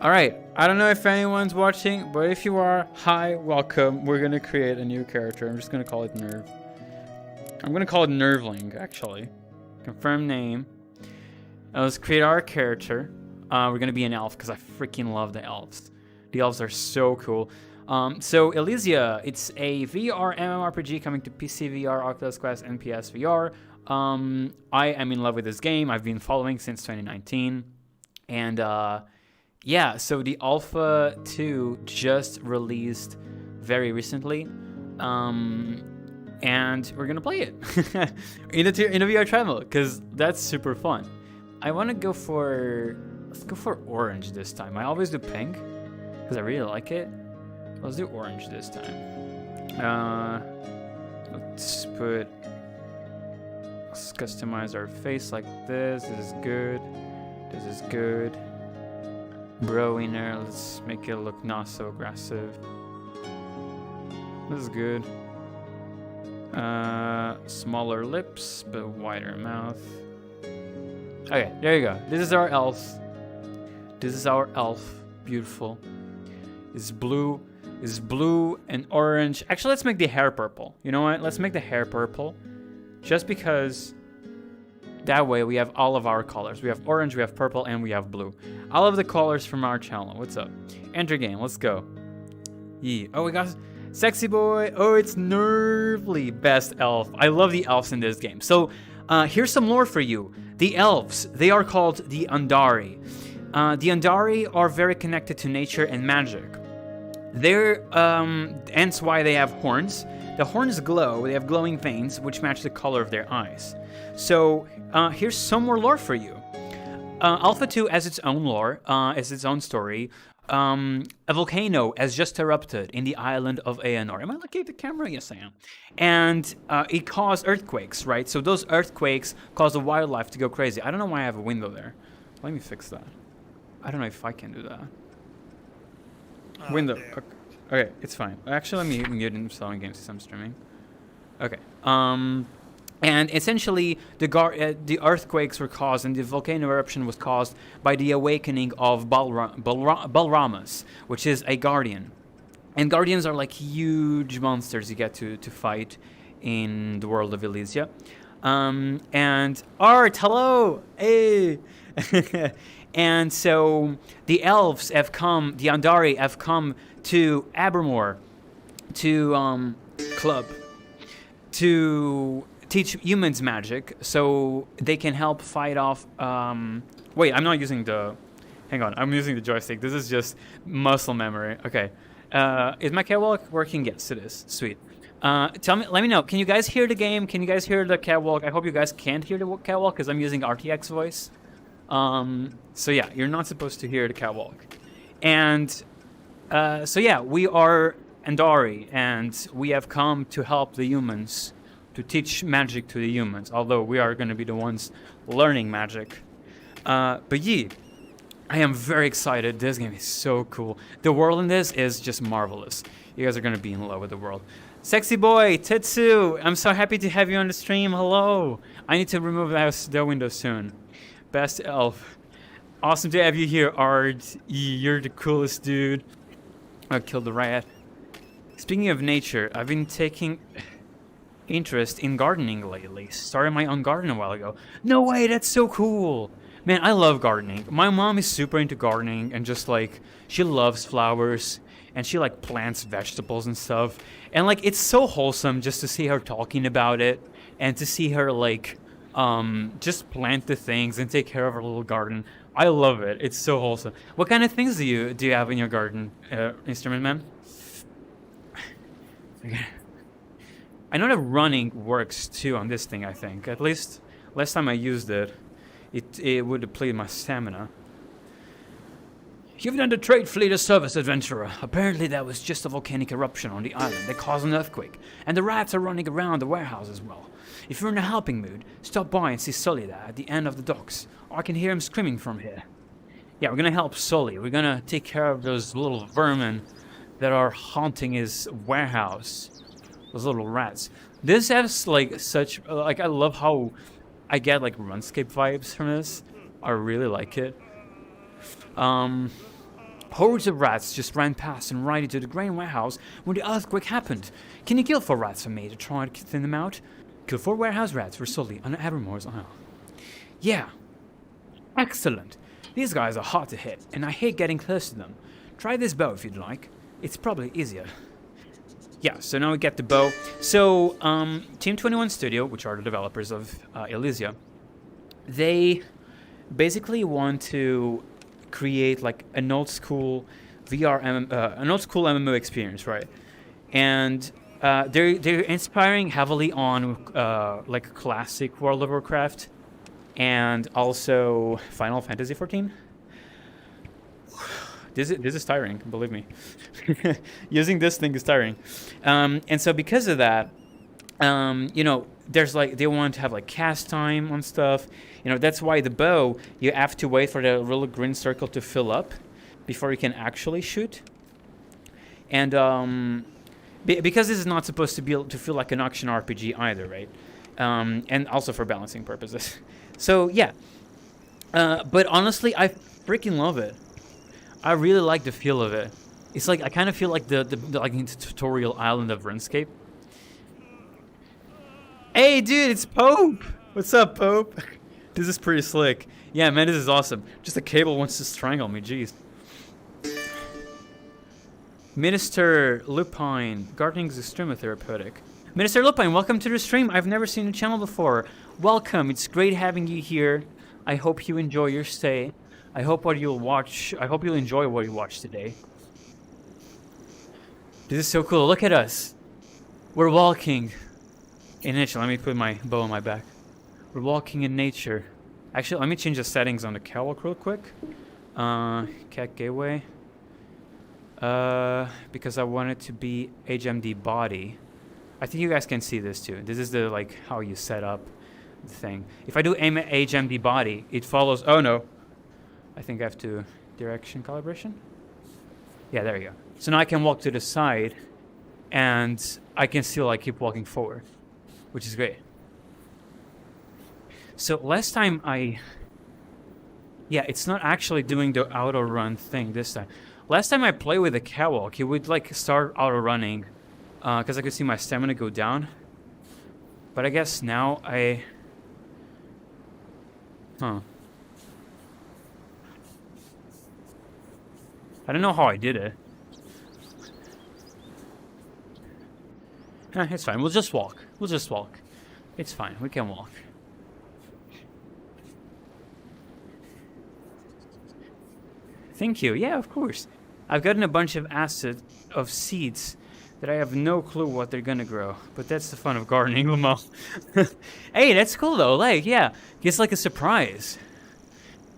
Alright, I don't know if anyone's watching, but if you are, hi, welcome. We're gonna create a new character. I'm just gonna call it Nerve. I'm gonna call it Nerveling, actually. Confirm name. Let's create our character. We're gonna be an elf, because I freaking love the elves. The elves are so cool. So Ilysia, it's a VR MMORPG coming to PCVR, Oculus Quest, and PSVR. I am in love with this game. I've been following since 2019. And yeah, so the Alpha 2 just released very recently. And we're gonna play it in a VR Treadmill, because that's super fun. I wanna go for, let's go for orange this time. I always do pink, because I really like it. Let's do orange this time. Let's customize our face like this. This is good. This is good. Brow inner, let's make it look not so aggressive. This is good. Smaller lips, but wider mouth. Okay, there you go. This is our elf. This is our elf. Beautiful. It's blue. It's blue and orange. Actually, let's make the hair purple. You know what? Let's make the hair purple. Just because that way we have all of our colors. We have orange, we have purple, and we have blue. All of the colors from our channel. What's up? Enter game. Let's go. Yeah. Oh, we got sexy boy. Oh, it's Nervely. Best elf. I love the elves in this game. So here's some lore for you. The elves, they are called the Andari. The Andari are very connected to nature and magic. They're, hence why they have horns. The horns glow, they have glowing veins, which match the color of their eyes. So, here's some more lore for you. Alpha 2 has its own lore, has its own story. A volcano has just erupted in the island of Aenor. Am I looking at the camera? Yes, I am. And it caused earthquakes, right? So those earthquakes cause the wildlife to go crazy. I don't know why I have a window there. Let me fix that. I don't know if I can do that. Window. Okay. Okay, it's fine. Actually, let me mute installing games since I'm streaming. Okay. And essentially, the earthquakes were caused, and the volcano eruption was caused by the awakening of Bal'Ramos, which is a guardian. And guardians are like huge monsters you get to fight in the world of Ilysia. And Art, hello, hey. And so the elves have come, the Andari have come to Vrmmorpg, to club, to teach humans magic, so they can help fight off. Wait, I'm not using the. Hang on, I'm using the joystick. This is just muscle memory. Okay, is my catwalk working? Yes, it is. Sweet. Let me know. Can you guys hear the game? Can you guys hear the catwalk? I hope you guys can't hear the catwalk because I'm using RTX voice. So yeah, you're not supposed to hear the catwalk. And so yeah, we are Andari, and we have come to help the humans, to teach magic to the humans, although we are going to be the ones learning magic. But yeah, I am very excited. This game is so cool. The world in this is just marvelous. You guys are going to be in love with the world. Sexy boy, Tetsu, I'm so happy to have you on the stream. Hello. I need to remove the window soon. Best elf. Awesome to have you here, Art. You're the coolest dude. I killed the rat. Speaking of nature, I've been taking interest in gardening lately. Started my own garden a while ago. No way, that's so cool. Man, I love gardening. My mom is super into gardening and just like, she loves flowers and she like plants vegetables and stuff. And like, it's so wholesome just to see her talking about it and to see her like, just plant the things and take care of her little garden. I love it. It's so wholesome. What kind of things do you have in your garden, Instrument Man? I know that running works too on this thing, I think. At least last time I used it, it would deplete my stamina. You've done the trade fleet a service, adventurer. Apparently that was just a volcanic eruption on the island that caused an earthquake, and the rats are running around the warehouse as well. If you're in a helping mood, stop by and see Sully there at the end of the docks. Or I can hear him screaming from here. Yeah, we're gonna help Sully. We're gonna take care of those little vermin that are haunting his warehouse. Those little rats. This has like such, like I love how I get like RuneScape vibes from this. I really like it. Hordes of rats just ran past and right into the grain warehouse when the earthquake happened. Can you kill 4 rats for me to try to thin them out? Kill 4 warehouse rats for Sully on Evermore's Isle. Yeah. Excellent. These guys are hard to hit, and I hate getting close to them. Try this bow if you'd like. It's probably easier. Yeah, so now we get the bow. So, Team 21 Studio, which are the developers of Ilysia, they basically want to create like an old school an old school MMO experience, right? And they're inspiring heavily on like classic World of Warcraft and also Final Fantasy 14. This is tiring, believe me. Using this thing is tiring. And so because of that, you know, there's like, they want to have like cast time on stuff. You know, that's why the bow, you have to wait for the little green circle to fill up before you can actually shoot. And because this is not supposed to be to feel like an action RPG either, right? And also for balancing purposes. So yeah. But honestly, I freaking love it. I really like the feel of it. It's like, I kind of feel like the tutorial island of RuneScape. Hey, dude, it's Pope! What's up, Pope? This is pretty slick. Yeah, man, this is awesome. Just a cable wants to strangle me, jeez. Minister Lupine, gardening is extremely therapeutic. Minister Lupine, welcome to the stream. I've never seen your channel before. Welcome, it's great having you here. I hope you enjoy your stay. I hope you'll enjoy what you watch today. This is so cool. Look at us. We're walking in nature. Let me put my bow on my back. We're walking in nature. Actually, let me change the settings on the catwalk real quick. Cat gateway. Because I want it to be HMD body. I think you guys can see this too. This is the like how you set up the thing. If I do aim at HMD body, it follows. Oh no. I think I have to direction calibration. Yeah, there you go. So now I can walk to the side, and I can still like keep walking forward, which is great. So last time yeah, it's not actually doing the auto run thing this time. Last time I played with the catwalk, it would like start auto running, because I could see my stamina go down. But I guess now I don't know how I did it. It's fine. We'll just walk. It's fine. We can walk. Thank you. Yeah, of course. I've gotten a bunch of seeds that I have no clue what they're gonna grow. But that's the fun of gardening, Lamo. Hey, that's cool though. Like, yeah, it's like a surprise.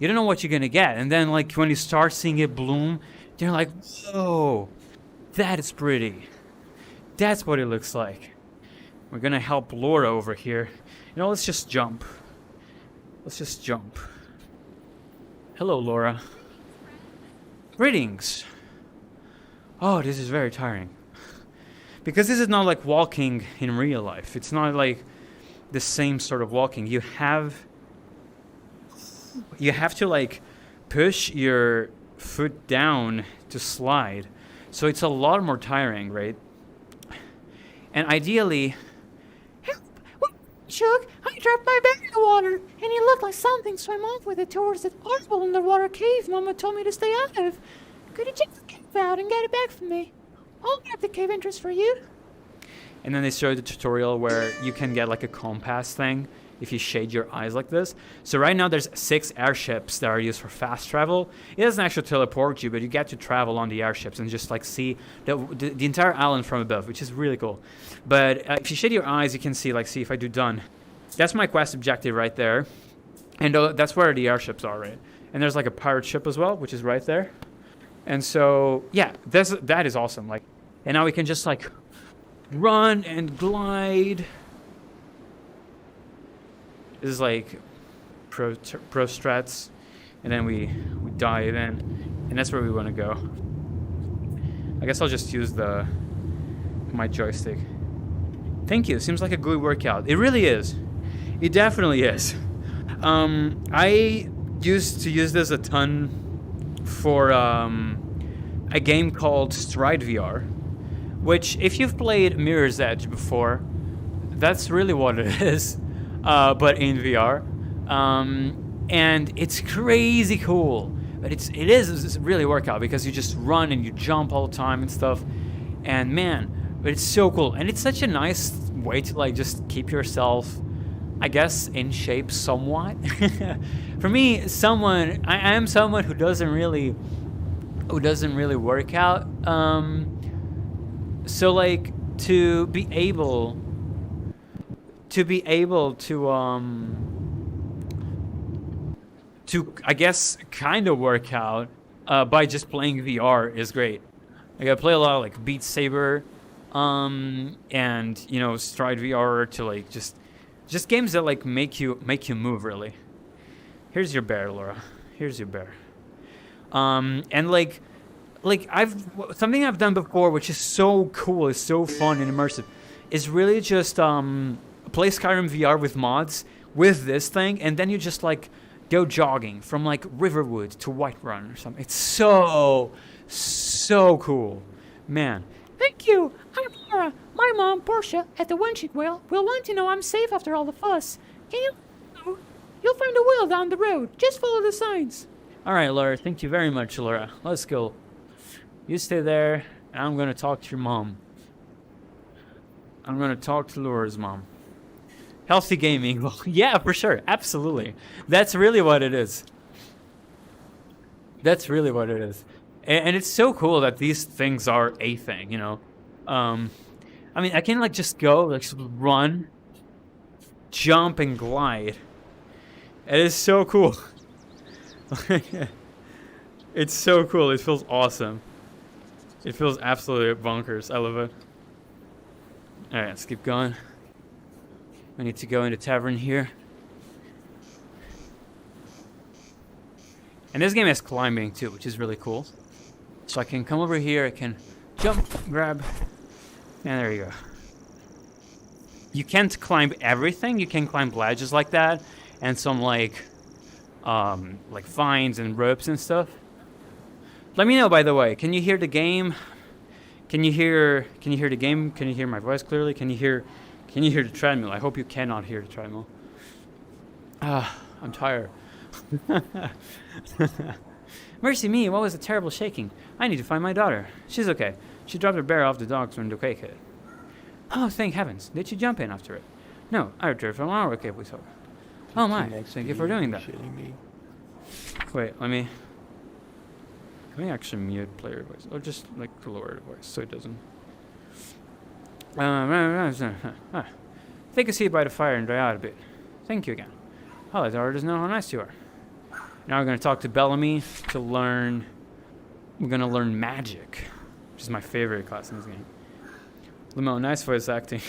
You don't know what you're gonna get, and then like when you start seeing it bloom, you're like, whoa, that is pretty. That's what it looks like. We're gonna help Laura over here. You know, let's just jump. Hello, Laura. Greetings. Oh, this is very tiring. Because this is not like walking in real life. It's not like the same sort of walking. You have to like push your foot down to slide. So it's a lot more tiring, right? And ideally... Help! What? Shug, I dropped my bag in the water, and it looked like something swam off with it towards that horrible underwater cave Mama told me to stay out of. Could you check the cave out and get it back for me? I'll grab the cave entrance for you. And then they show the tutorial where you can get like a compass thing if you shade your eyes like this. So right now there's 6 airships that are used for fast travel. It doesn't actually teleport you, but you get to travel on the airships and just like see the entire island from above, which is really cool. But if you shade your eyes, you can see if I do done. That's my quest objective right there. And that's where the airships are, right? And there's like a pirate ship as well, which is right there. And so, yeah, that is awesome. Like, and now we can just like run and glide. This is like pro strats, and then we dive in, and that's where we want to go. I guess I'll just use my joystick. Thank you. Seems like a good workout. It really is. It definitely is. I used to use this a ton for a game called Stride VR, which, if you've played Mirror's Edge before, that's really what it is, but in VR. And it's crazy cool. But it's really workout because you just run and you jump all the time and stuff. And man, but it's so cool. And it's such a nice way to like just keep yourself, I guess, in shape somewhat. For me, I am someone who doesn't really work out. So like to be able to I guess kind of work out by just playing VR is great. Like I play a lot of like Beat Saber, and you know Stride VR to like just games that like make you move really. Here's your bear, Laura. Here's your bear. And like something I've done before, which is so cool, is so fun and immersive, is really just play Skyrim VR with mods with this thing, and then you just like go jogging from like Riverwood to Whiterun or something. It's so cool, man. Thank you. I'm Laura. My mom, Portia, at the Winching Whale, will want to know I'm safe after all the fuss. Can you? You'll find a whale down the road. Just follow the signs. All right, Laura. Thank you very much, Laura. Let's go. You stay there, and I'm gonna talk to your mom. I'm gonna talk to Laura's mom. Healthy gaming. Well, yeah, for sure. Absolutely. That's really what it is. That's really what it is. And it's so cool that these things are a thing, you know. I mean, I can like just go, like run, jump, and glide. It is so cool. It's so cool. It feels awesome. It feels absolutely bonkers. I love it. All right, let's keep going. I need to go into tavern here. And this game has climbing too, which is really cool. So I can come over here, I can jump, grab, and there you go. You can't climb everything. You can climb ledges like that, and some like vines and ropes and stuff. Let me know, by the way. Can you hear the game? Can you hear the game? Can you hear my voice clearly? Can you hear the treadmill? I hope you cannot hear the treadmill. I'm tired. Mercy me, what was the terrible shaking? I need to find my daughter. She's okay. She dropped her bear off the docks when the quake hit. Oh, thank heavens. Did she jump in after it? No, I returned from our cave we saw. Oh my, thank you for doing that. Wait, let me actually mute player voice. Or just like lower the voice so it doesn't. Take a seat by the fire and dry out a bit. Thank you again. Oh, the daughter doesn't know how nice you are. Now we're going to talk to Bellamy to learn. We're going to learn magic, which is my favorite class in this game. Limo, nice voice acting.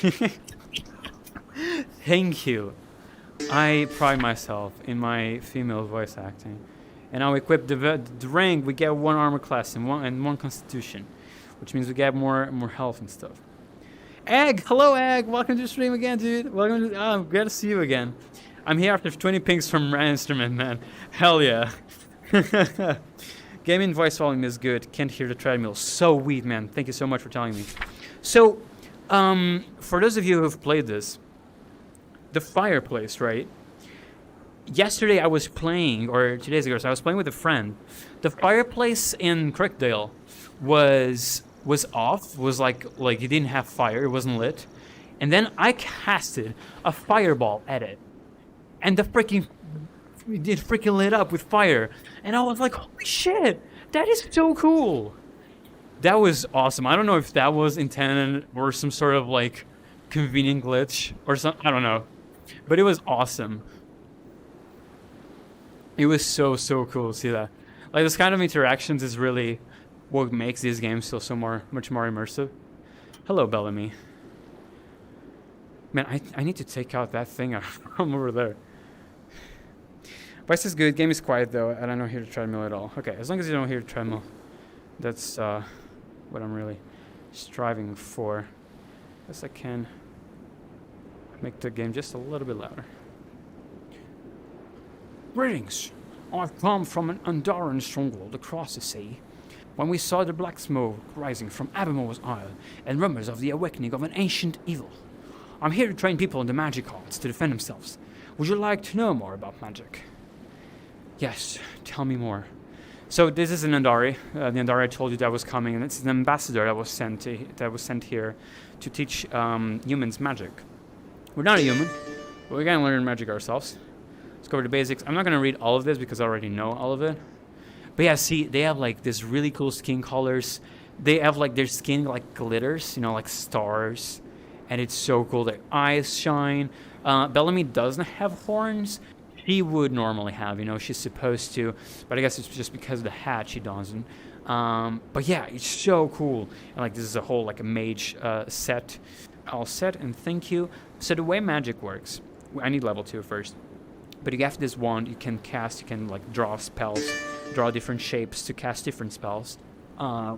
Thank you. I pride myself in my female voice acting. And now we equip the ring. We get 1 armor class and one constitution, which means we get more health and stuff. Egg, hello Egg. Welcome to the stream again, dude. Welcome to. I'm glad to see you again. I'm here after 20 pings from Ran Instrument, man. Hell yeah. Gaming voice volume is good. Can't hear the treadmill. So weak, man. Thank you so much for telling me. So, for those of you who have played this, the fireplace, right? Yesterday I was playing, or 2 days ago, so I was playing with a friend. The fireplace in Crickdale was off. Was like it didn't have fire. It wasn't lit. And then I casted a fireball at it. And it freaking lit up with fire. And I was like, holy shit, that is so cool. That was awesome. I don't know if that was intended or some sort of like convenient glitch or something. I don't know. But it was awesome. It was so cool to see that. Like this kind of interactions is really what makes these games feel much more immersive. Hello, Bellamy. Man, I need to take out that thing from over there. Voice is good. Game is quiet though. I don't hear the treadmill at all. Okay, as long as you don't hear the treadmill, that's what I'm really striving for. Guess I can make the game just a little bit louder. Greetings. I've come from an Andaran stronghold across the sea. when we saw the black smoke rising from Abermore's Isle and rumors of the awakening of an ancient evil. I'm here to train people in the magic arts to defend themselves. Would you like to know more about magic? Yes, tell me more. So this is an Andari. The Andari I told you that was coming, and it's an ambassador that was sent here to teach humans magic. We're not a human, but we're gonna learn magic ourselves. Let's cover the basics. I'm not gonna read all of this because I already know all of it. But yeah, see, they have like this really cool skin colors. They have like their skin like glitters, you know, like stars, and it's so cool. Their eyes shine. Bellamy doesn't have horns. She would normally have, you know, she's supposed to, but I guess it's just because of the hat she doesn't. But yeah, it's so cool. And like this is a whole like a mage set. All set, and thank you. So the way magic works, I need level 2 first. But you have this wand you can cast, you can like draw spells, draw different shapes to cast different spells,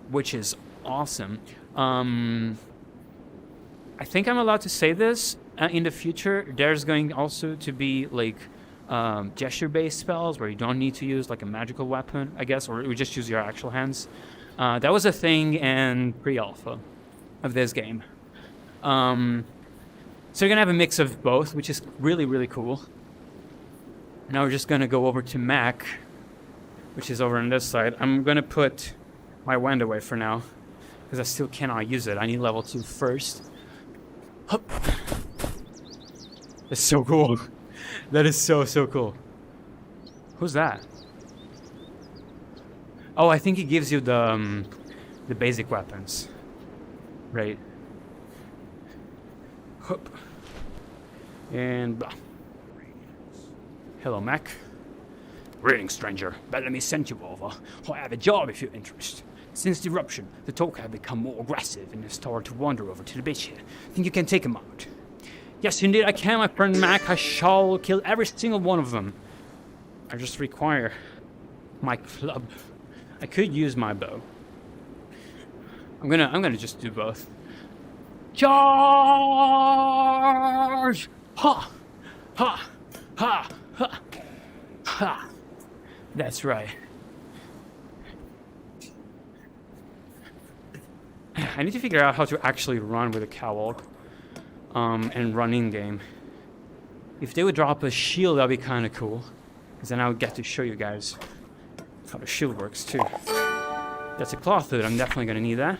which is awesome. I think I'm allowed to say this. In the future, there's going also to be like gesture-based spells where you don't need to use like a magical weapon, I guess, or you just use your actual hands. That was a thing in pre-alpha of this game. So you're gonna have a mix of both, which is really, really cool. Now we're just gonna go over to Mac, which is over on this side. I'm gonna put my wand away for now, because I still cannot use it. I need level 2 first. Hup. That's so cool. That is so, so cool. Who's that? Oh, I think he gives you the basic weapons. Right. Hup. And blah. Hello, Mac. Greetings, stranger. Bellamy sent you over. I have a job if you're interested. Since the eruption, the Toka have become more aggressive and have started to wander over to the beach here. Think you can take them out? Yes, indeed I can, my friend Mac. I shall kill every single one of them. I just require my club. I could use my bow. I'm gonna just do both. Charge! Ha! Ha! Ha! Ha! Ha! That's right. I need to figure out how to actually run with a catwalk. And run in game. If they would drop a shield, that'd be kind of cool. Because then I would get to show you guys how the shield works too. That's a cloth hood. I'm definitely gonna need that.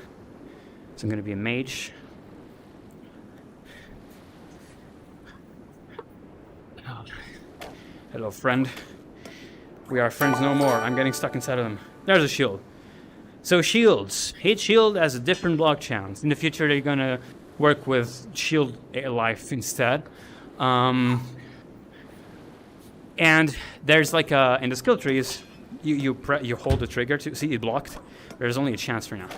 So I'm gonna be a mage. Hello, friend. We are friends no more. I'm getting stuck inside of them. There's a shield. So shields. Each shield has a different block chance. In the future, they're gonna work with shield life instead. And there's like in the skill trees, you hold the trigger to see it blocked. There's only a chance for now.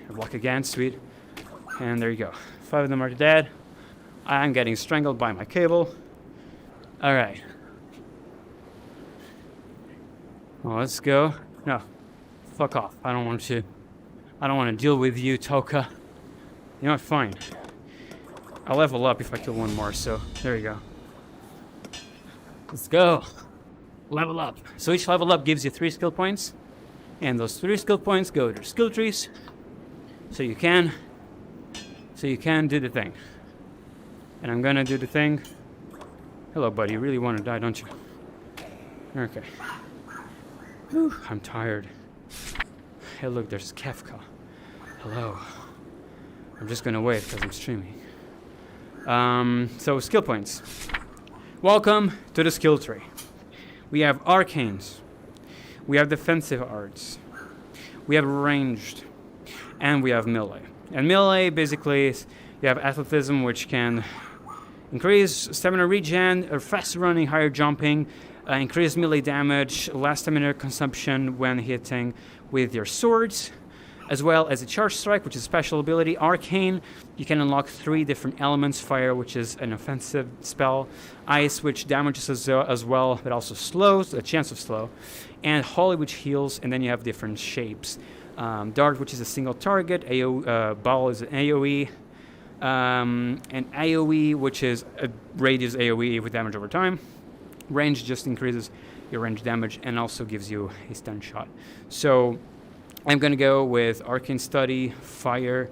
Block again, sweet. And there you go. 5 of them are dead. I'm getting strangled by my cable. All right. Well, let's go. No, fuck off. I don't want to deal with you, Toka. You know what? Fine. I'll level up if I kill one more. So there you go. Let's go. Level up. So each level up gives you 3 skill points, and those 3 skill points go to skill trees. So you can do the thing. And I'm gonna do the thing. Hello, buddy. You really want to die, don't you? Okay. Whew, I'm tired. Hey, look, there's Kefka. Hello. I'm just gonna wait because I'm streaming. So skill points. Welcome to the skill tree. We have arcanes. We have defensive arts. We have ranged. And we have melee. And melee, basically, you have athleticism, which can increase stamina regen, or fast running, higher jumping, increase melee damage, less stamina consumption when hitting with your swords, as well as a charge strike, which is a special ability. Arcane, you can unlock 3 different elements. Fire, which is an offensive spell. Ice, which damages as well, but also slows, a chance of slow. And Holy, which heals, and then you have different shapes. Dart, which is a single target. Ball is an AoE. And AoE, which is a radius AoE with damage over time. Range just increases your range damage, and also gives you a stun shot. So I'm gonna go with Arcane Study, Fire,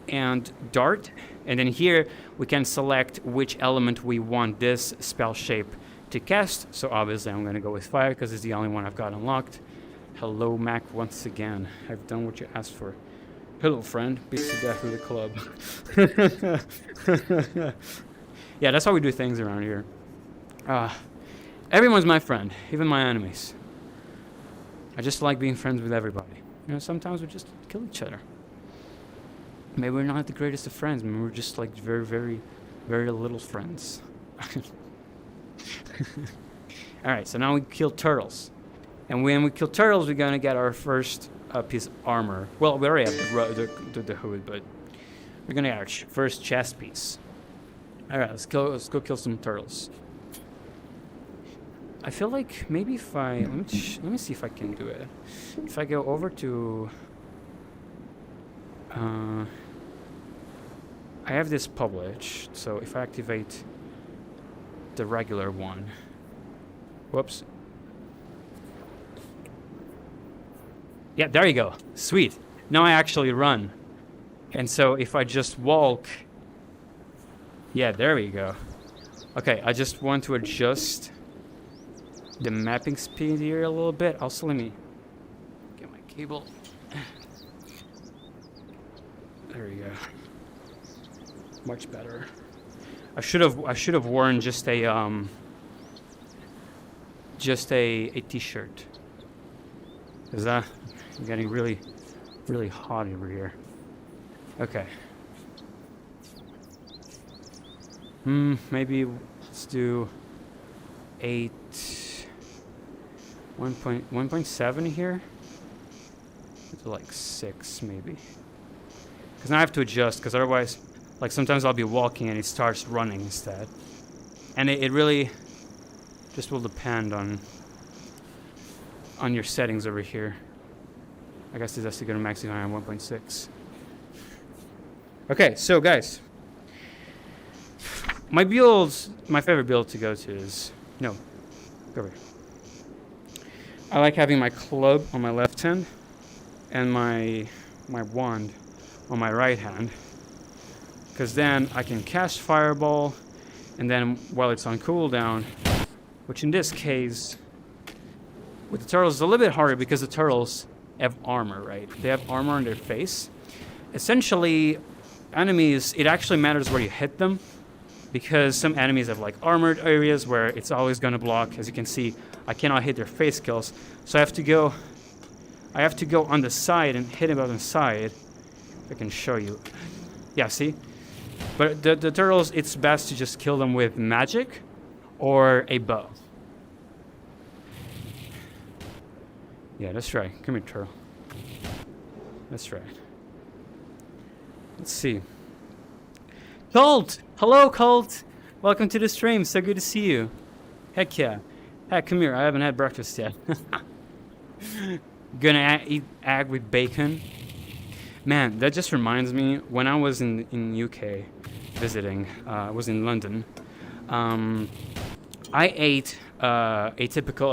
and Dart. And then here we can select which element we want this spell shape to cast. So obviously I'm gonna go with Fire because it's the only one I've got unlocked. Hello, Mac, once again. I've done what you asked for. Hello, friend. Beats to death with the club. Yeah, that's how we do things around here. Everyone's my friend, even my enemies. I just like being friends with everybody. You know, sometimes we just kill each other. Maybe we're not the greatest of friends. Maybe we're just like very, very, very little friends. Alright, so now we kill turtles. And when we kill turtles, we're gonna get our first piece of armor. Well, we already have the hood, but we're gonna get our first chest piece. Alright, let's go kill some turtles. I feel like maybe if I... Let me see if I can do it. If I go over to... I have this published, so if I activate the regular one... Whoops. Yeah, there you go. Sweet. Now I actually run. And so if I just walk... Yeah, there we go. Okay, I just want to adjust the mapping speed here a little bit. Also, let me get my cable. There we go. Much better. I should have worn just a t-shirt. Cause I'm getting really hot over here. Okay. Maybe let's do 1.7 here. Let's do like 6 maybe. Because now I have to adjust, because otherwise, like sometimes I'll be walking and it starts running instead. And it really just will depend on your settings over here. I guess it's actually going to max it on 1.6. Okay, so guys. My favorite build to go to is... No, go over here. I like having my club on my left hand and my wand on my right hand, because then I can cast Fireball, and then while it's on cooldown, which in this case with the turtles is a little bit harder because the turtles have armor, right? They have armor on their face. Essentially, enemies, it actually matters where you hit them, because some enemies have like armored areas where it's always going to block. As you can see, I cannot hit their face kills, so I have to go on the side and hit him on the side. If I can show you. Yeah, see? But the turtles, it's best to just kill them with magic or a bow. Yeah, that's right. Come here, turtle. That's right. Let's see. Colt! Hello, Colt! Welcome to the stream. So good to see you. Heck yeah. Hey, come here. I haven't had breakfast yet. Gonna eat egg with bacon. Man, that just reminds me, when I was in UK visiting, I was in London, I ate a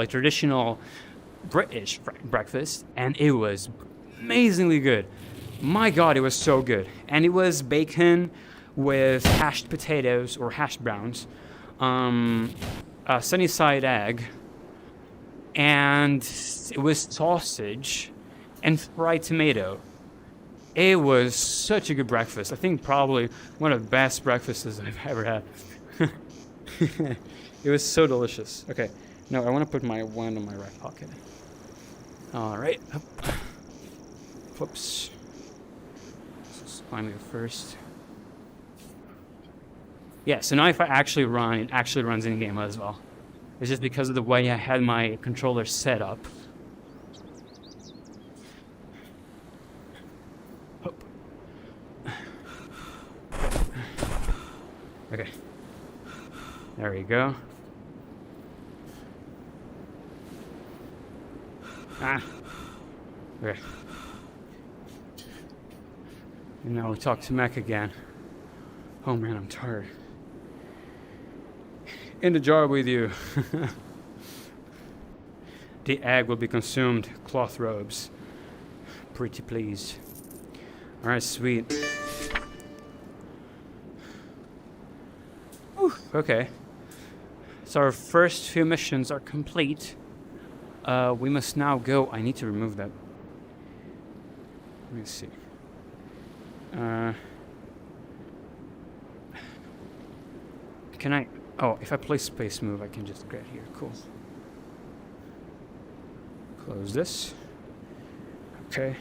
traditional British breakfast, and it was amazingly good. My God, it was so good. And it was bacon with hashed potatoes or hash browns, a sunny side egg, and it was sausage and fried tomato. It was such a good breakfast. I think probably one of the best breakfasts I've ever had. It was so delicious. Okay, no, I want to put my wand in my right pocket. All right. Whoops. Let's find it first. Yeah, so now if I actually run, it actually runs in game as well. It's just because of the way I had my controller set up. Okay. There we go. Ah. Okay. And now we talk to Mech again. Oh man, I'm tired. In the jar with you. The egg will be consumed. Cloth robes. Pretty please. Alright, sweet. Whew, okay. So our first few missions are complete. We must now go. I need to remove that. Let me see. Can I... Oh, if I play space move, I can just get here. Cool. Close this. Okay.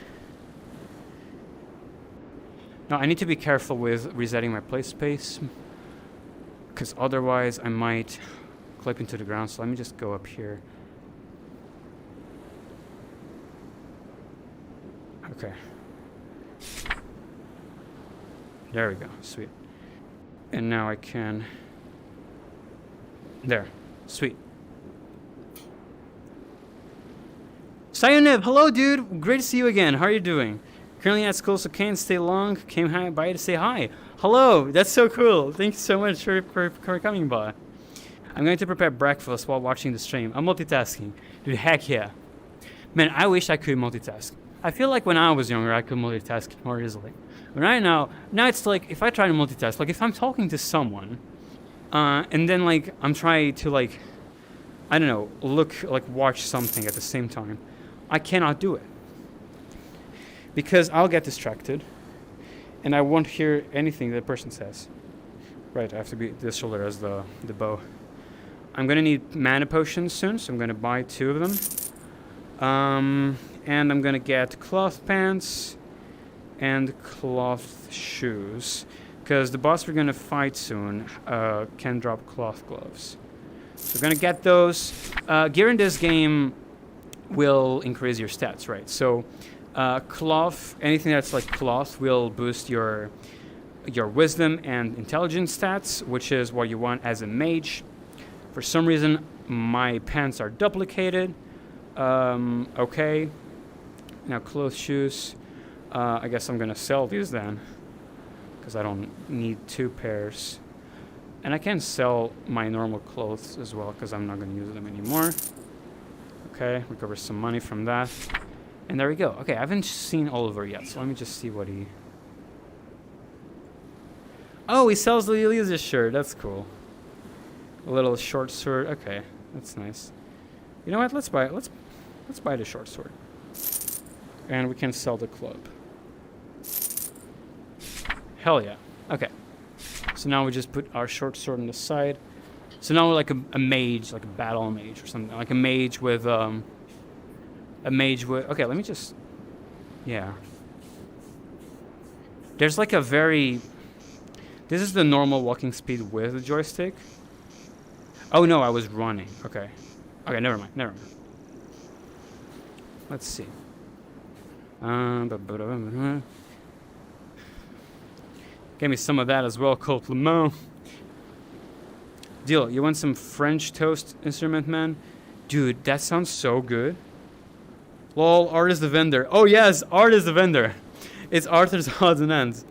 Now, I need to be careful with resetting my play space, because otherwise I might clip into the ground. So let me just go up here. Okay. There we go. Sweet. And now I can... There. Sweet. Sayonib, hello dude! Great to see you again. How are you doing? Currently at school, so can't stay long. Came by to say hi. Hello! That's so cool. Thank you so much for coming by. I'm going to prepare breakfast while watching the stream. I'm multitasking. Dude, heck yeah. Man, I wish I could multitask. I feel like when I was younger, I could multitask more easily. But right now it's like, if I try to multitask, like if I'm talking to someone, and then like I'm trying to like, I don't know, watch something at the same time, I cannot do it. Because I'll get distracted, and I won't hear anything the person says. Right, I have to be this shoulder as the bow. I'm gonna need mana potions soon, so I'm gonna buy 2 of them. And I'm gonna get cloth pants and cloth shoes, because the boss we're gonna fight soon can drop cloth gloves. So we're gonna get those. Gear in this game will increase your stats, right? So cloth, anything that's like cloth will boost your wisdom and intelligence stats, which is what you want as a mage. For some reason, my pants are duplicated. Okay. Now clothes, shoes. I guess I'm gonna sell these then, because I don't need 2 pairs. And I can sell my normal clothes as well, because I'm not gonna use them anymore. Okay, recover some money from that. And there we go. Okay, I haven't seen Oliver yet, so let me just see what he... Oh, he sells the Ilysia shirt. That's cool. A little short sword. Okay, that's nice. You know what? Let's buy the short sword. And we can sell the club. Hell yeah. Okay. So now we just put our short sword on the side. So now we're like a mage, like a battle mage or something. Like a mage with okay, let me just... Yeah. There's like a very... This is the normal walking speed with the joystick. Oh no, I was running. Okay. Okay, never mind. Let's see. Give me some of that as well, Colt Lemon. Deal, you want some French toast instrument, man? Dude, that sounds so good. Lol, Art is the vendor. Oh yes, Art is the vendor. It's Arthur's odds and ends.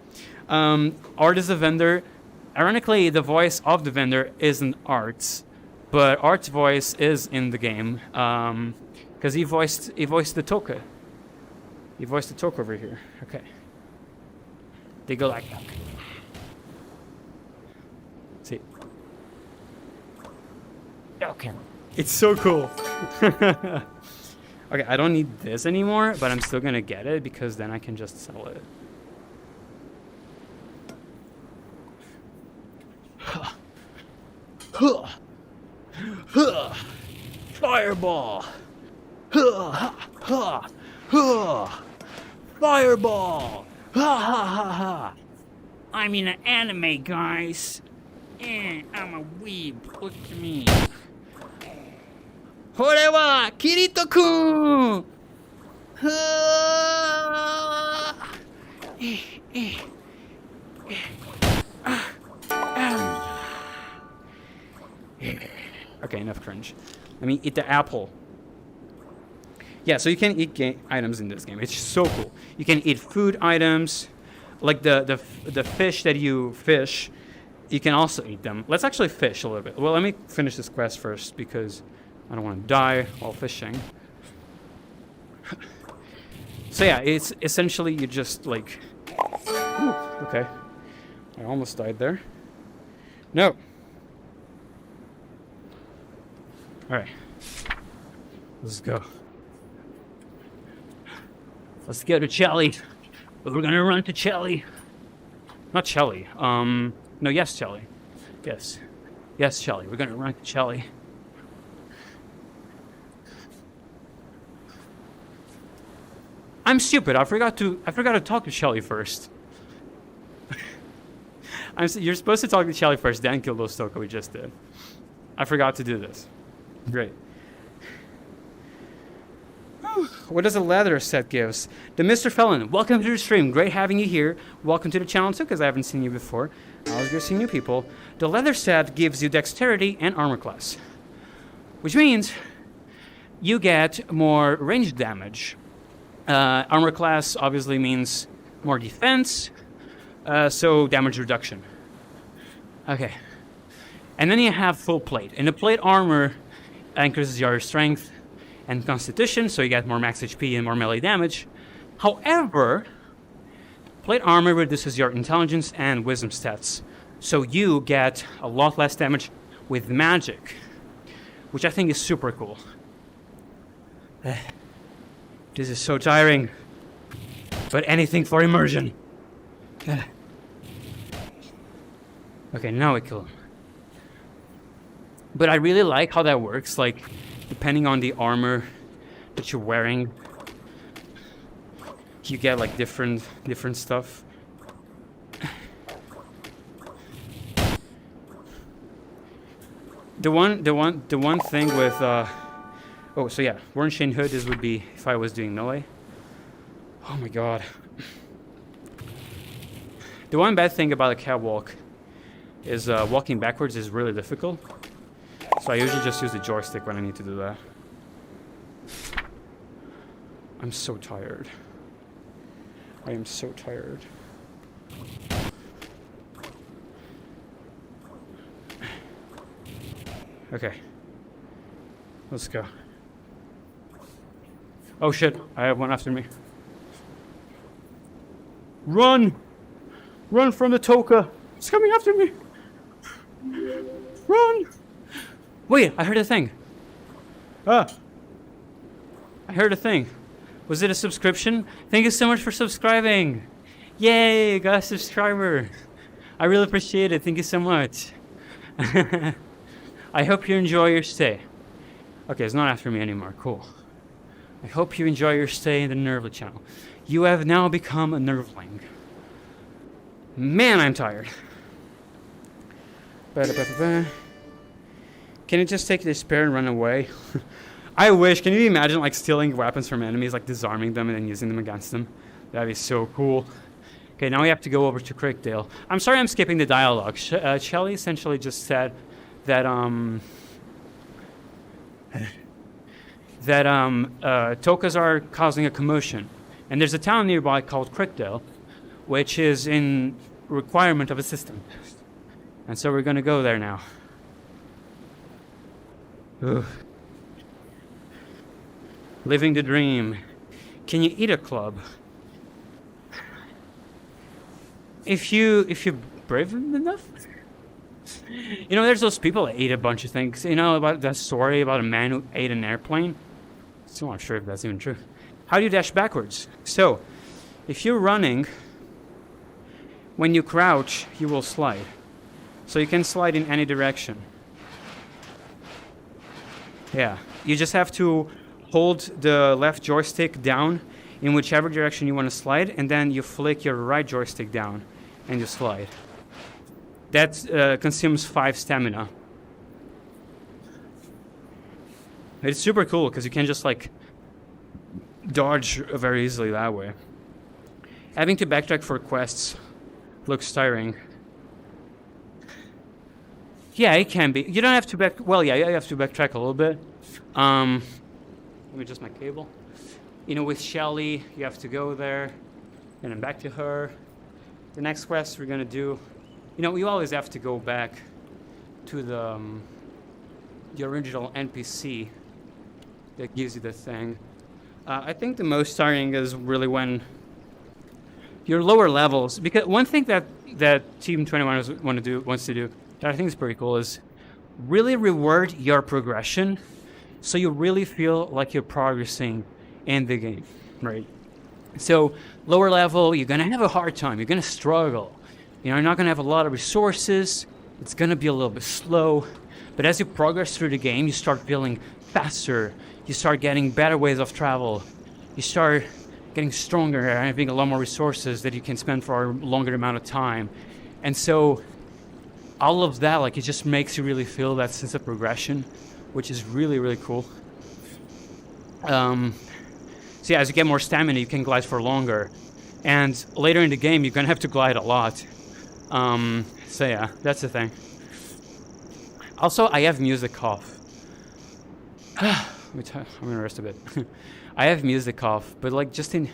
Art is the vendor. Ironically, the voice of the vendor isn't Art's, but Art's voice is in the game. Because he voiced the Toka. He voiced the Toka over here. Okay. They go like that. See. Okay. It's so cool. Okay, I don't need this anymore, but I'm still gonna get it because then I can just sell it. Fireball! Fireball! I'm in an anime, guys. I'm a weeb. Look at me. Horewa Kirito-kun! Okay, enough cringe. Let me eat the apple. Yeah, so you can eat items in this game. It's so cool. You can eat food items, like the fish that you fish. You can also eat them. Let's actually fish a little bit. Well, let me finish this quest first because I don't want to die while fishing. So yeah, it's essentially you just like... Ooh, okay. I almost died there. No. Alright. Let's go. Let's go to Chelly. We're gonna run to Chelly. Not Chelly. No, yes, Chelly. Yes. Yes, Chelly. We're gonna run to Chelly. I'm stupid. I forgot to talk to Chelly first. You're supposed to talk to Chelly first, then kill those Toka we just did. I forgot to do this. Great. What does a leather set gives? The Mr. Felon, welcome to the stream. Great having you here. Welcome to the channel too, because I haven't seen you before. I was just seeing new people. The leather set gives you dexterity and armor class, which means you get more range damage. Armor class obviously means more defense, so damage reduction. Okay. And then you have full plate. And the plate armor increases your strength and constitution, so you get more max HP and more melee damage. However, plate armor reduces your intelligence and wisdom stats, so you get a lot less damage with magic, which I think is super cool. This is so tiring, but anything for immersion. Okay, now we kill him. But I really like how that works, like, depending on the armor that you're wearing, you get like different stuff. The one thing with oh, so yeah, Warren Chain Hood, this would be if I was doing melee. Oh my god. The one bad thing about a catwalk is walking backwards is really difficult. So I usually just use the joystick when I need to do that. I'm so tired. I am so tired. Okay. Let's go. Oh shit, I have one after me. Run! Run from the Toka! It's coming after me! Run! Wait, I heard a thing. I heard a thing. Was it a subscription? Thank you so much for subscribing. Yay, got a subscriber. I really appreciate it. Thank you so much. I hope you enjoy your stay. Okay, it's not after me anymore. Cool. I hope you enjoy your stay in the Nervly channel. You have now become a Nervling. Man, I'm tired. Can you just take the spear and run away? I wish. Can you imagine like stealing weapons from enemies, like disarming them and then using them against them? That'd be so cool. Okay, now we have to go over to Crickdale. I'm sorry I'm skipping the dialogue. Shelly essentially just said that Tokas are causing a commotion. And there's a town nearby called Crickdale, which is in requirement of a system. And so we're going to go there now. Ugh. Living the dream. Can you eat a club? If you're brave enough? You know, there's those people that eat a bunch of things. You know about that story about a man who ate an airplane? Still not sure if that's even true. How do you dash backwards? So, if you're running, when you crouch, you will slide. So you can slide in any direction. Yeah, you just have to hold the left joystick down in whichever direction you want to slide, and then you flick your right joystick down and you slide. That consumes 5 stamina. It's super cool because you can just like dodge very easily that way. Having to backtrack for quests looks tiring. Yeah, it can be. You don't have to well, yeah, you have to backtrack a little bit. Let me adjust my cable. You know, with Shelly, you have to go there, and then back to her. The next quest we're gonna do, you know, you always have to go back to the original NPC that gives you the thing. I think the most tiring is really when your lower levels, because one thing that Team 21 wants to do that I think is pretty cool is really reward your progression, so you really feel like you're progressing in the game, right? So lower level, you're gonna have a hard time. You're gonna struggle. You're not gonna have a lot of resources. It's gonna be a little bit slow. But as you progress through the game, you start feeling faster. You start getting better ways of travel. You start getting stronger and having a lot more resources that you can spend for a longer amount of time. And so all of that, like, it just makes you really feel that sense of progression, which is really, really cool. So yeah, as you get more stamina, you can glide for longer. And later in the game, you're gonna have to glide a lot. So yeah, that's the thing. Also, I have music off. I'm gonna rest a bit. I have music off, but like just in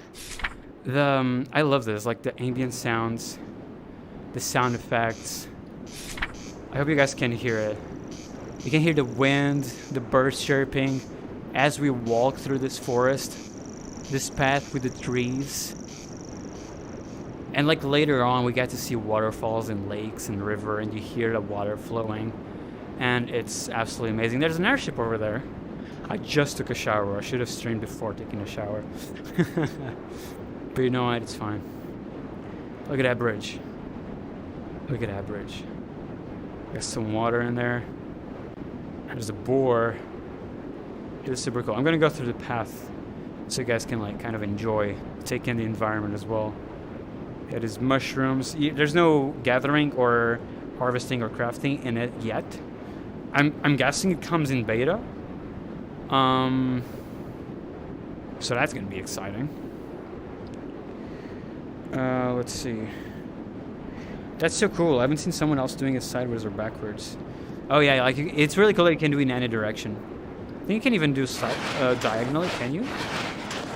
the I love this, like the ambient sounds, the sound effects. I hope you guys can hear it. You can hear the wind, the birds chirping as we walk through this forest, this path with the trees. And like later on, we get to see waterfalls and lakes and river, and you hear the water flowing, and it's absolutely amazing. There's an airship over there. I just took a shower. I should have streamed before taking a shower. But you know what? It's fine. Look at that bridge. Look at that bridge. There's some water in there. There's a boar. It is super cool. I'm gonna go through the path so you guys can like kind of enjoy, take in the environment as well. It is mushrooms. There's no gathering or harvesting or crafting in it yet. I'm guessing it comes in beta. So that's gonna be exciting. Let's see. That's so cool. I haven't seen someone else doing it sideways or backwards. Oh yeah, like it's really cool that you can do it in any direction. I think you can even do diagonally. Can you?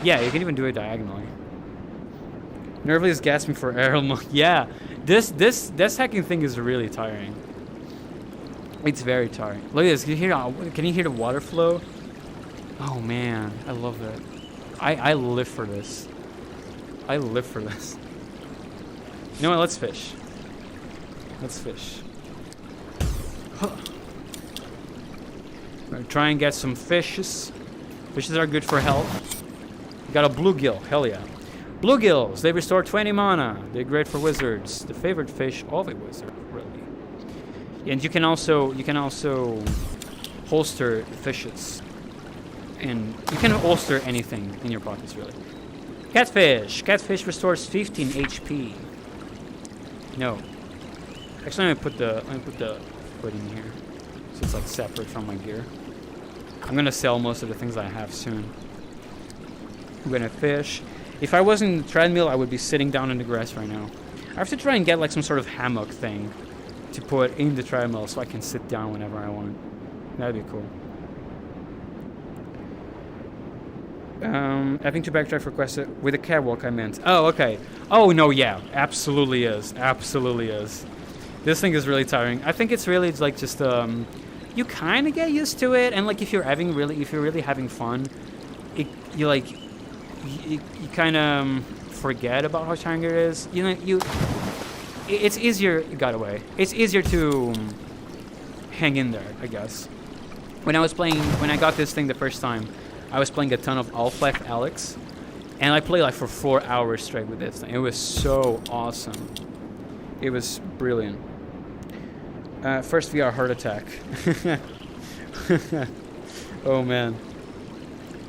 Yeah, you can even do it diagonally. Nervly is gasping for air. Yeah, this hacking thing is really tiring. It's very tiring. Look at this. Can you hear the water flow? Oh man, I love that. I live for this. I live for this. You know what? Let's fish. Let's fish. Huh. I'm gonna try and get some fishes. Fishes are good for health. Got a bluegill. Hell yeah. Bluegills. They restore 20 mana. They're great for wizards. The favorite fish of a wizard, really. And you can also holster fishes. And you can holster anything in your pockets, really. Catfish. Catfish restores 15 HP. No. Actually, let me put the foot in here, so it's like separate from my gear. I'm gonna sell most of the things I have soon. I'm gonna fish. If I wasn't in the treadmill, I would be sitting down in the grass right now. I have to try and get like some sort of hammock thing to put in the treadmill so I can sit down whenever I want. That'd be cool. Having to backtrack requested with a catwalk, I meant. Oh, okay. Oh, no, yeah. Absolutely is. Absolutely is. This thing is really tiring. I think it's really like just, you kind of get used to it. And like, if you're really having fun, you kind of forget about how tiring it is. You know, it's easier, it got away. It's easier to hang in there, I guess. When I got this thing the first time, I was playing a ton of Half-Life Alyx, and I played like for 4 hours straight with this thing. It was so awesome. It was brilliant. First VR heart attack. Oh man,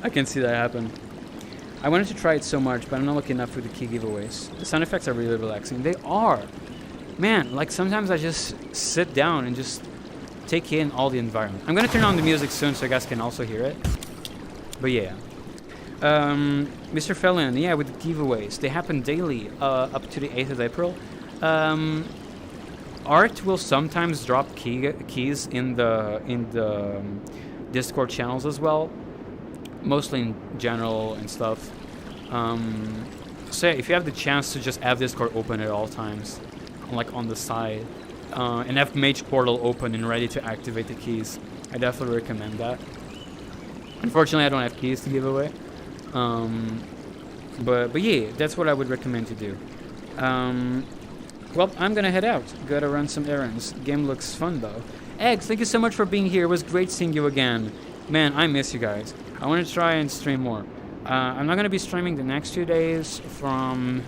I can see that happen. I wanted to try it so much, but I'm not lucky enough for the key giveaways. The sound effects are really relaxing. They are. Man, like sometimes I just sit down and just take in all the environment. I'm gonna turn on the music soon so you guys can also hear it. But yeah. Mr. Felon, yeah, with the giveaways. They happen daily up to the 8th of April. Art will sometimes drop keys in the Discord channels as well. Mostly in general and stuff. So yeah, if you have the chance to just have Discord open at all times, like on the side, and have Mage Portal open and ready to activate the keys, I definitely recommend that. Unfortunately, I don't have keys to give away, But yeah, that's what I would recommend to do. Well, I'm gonna head out. Gotta run some errands. Game looks fun though. Egg, thank you so much for being here. It was great seeing you again. Man, I miss you guys. I want to try and stream more. I'm not gonna be streaming the next 2 days from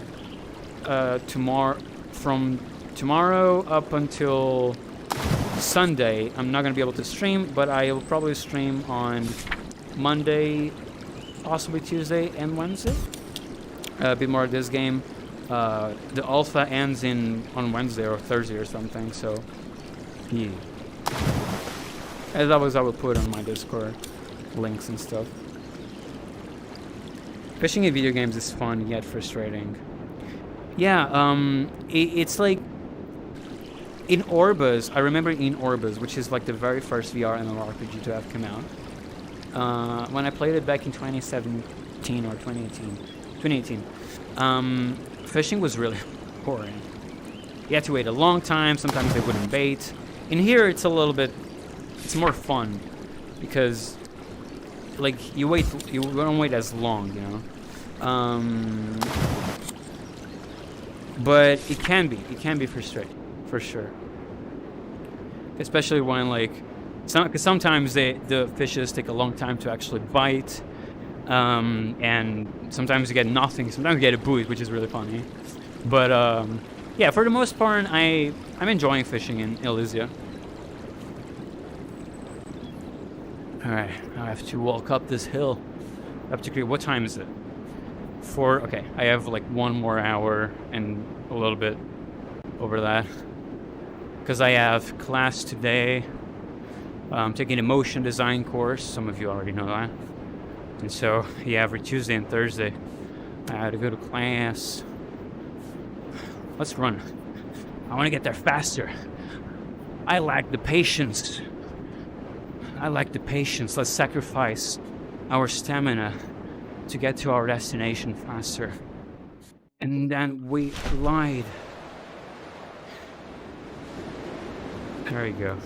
tomorrow up until Sunday. I'm not gonna be able to stream, but I will probably stream on Monday, possibly Tuesday and Wednesday. A bit more of this game. The alpha ends on Wednesday or Thursday or something, so yeah. As always, I will put on my Discord links and stuff. Fishing in video games is fun yet frustrating. Yeah, it's like in Orbis. I remember in Orbis, which is like the very first VR MMORPG to have come out. When I played it back in 2017 or 2018. Fishing was really boring. You had to wait a long time. Sometimes they wouldn't bait. In here, it's more fun because, like, you don't wait as long, you know. But it can be frustrating, for sure. Especially when, like, because sometimes the fishes take a long time to actually bite. And sometimes you get nothing. Sometimes you get a buoy, which is really funny. But yeah, for the most part, I'm enjoying fishing in Ilysia. All right, now I have to walk up this hill. Up to what time is it? 4. Okay, I have like 1 more hour and a little bit over that. Because I have class today. I'm taking a motion design course. Some of you already know that. And so, yeah, every Tuesday and Thursday, I had to go to class. Let's run. I want to get there faster. I lack the patience. Let's sacrifice our stamina to get to our destination faster. And then we lied. There we go.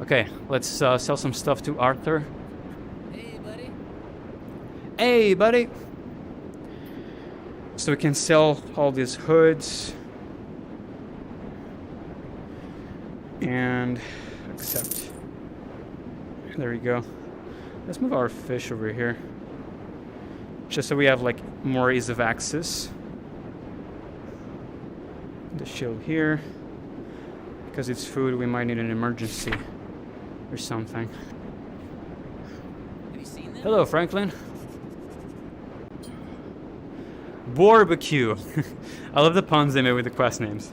Okay, let's sell some stuff to Arthur. Hey, buddy! So we can sell all these hoods. And accept. There we go. Let's move our fish over here. Just so we have, like, more ease of access. The shield here. Because it's food, we might need an emergency. Or something. Have you seen them? Hello, Franklin. Barbecue. I love the puns they made with the quest names.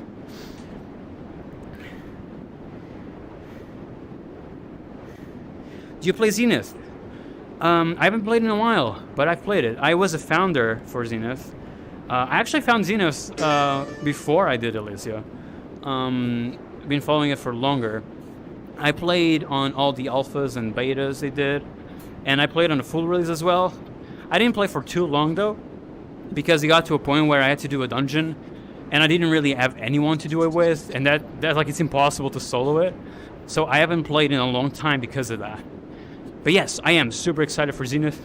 Do you play Zenith? I haven't played in a while, but I've played it. I was a founder for Zenith. I actually found Zenith before I did Ilysia. Been following it for longer. I played on all the alphas and betas they did, and I played on the full release as well. I didn't play for too long though, because it got to a point where I had to do a dungeon, and I didn't really have anyone to do it with, and that like it's impossible to solo it. So I haven't played in a long time because of that. But yes, I am super excited for Zenith.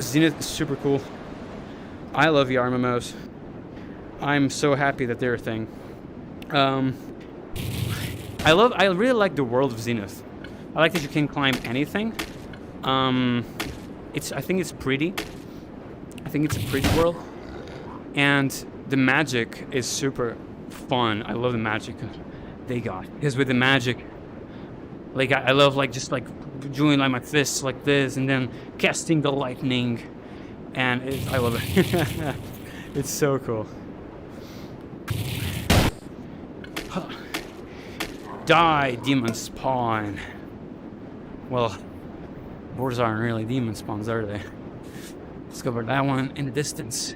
Zenith is super cool. I love VR MMOs. I'm so happy that they're a thing. I really like the world of Zenith. I like that you can climb anything. I think it's pretty. I think it's a pretty world. And the magic is super fun. I love the magic they got. Because with the magic, like I love like just like doing like my fists like this and then casting the lightning. And I love it. It's so cool. Die, demon spawn. Well, boars aren't really demon spawns, are they? Discovered that one in the distance.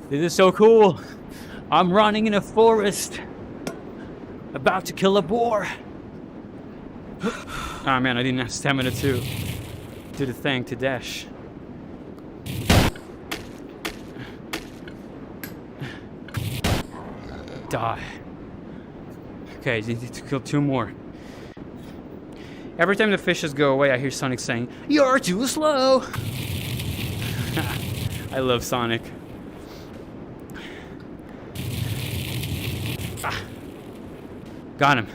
This is so cool. I'm running in a forest, about to kill a boar. Ah, man, I didn't have stamina to do the thing to dash. Die. Okay, you need to kill 2 more. Every time the fishes go away, I hear Sonic saying, "You're too slow." I love Sonic. Ah. Got him.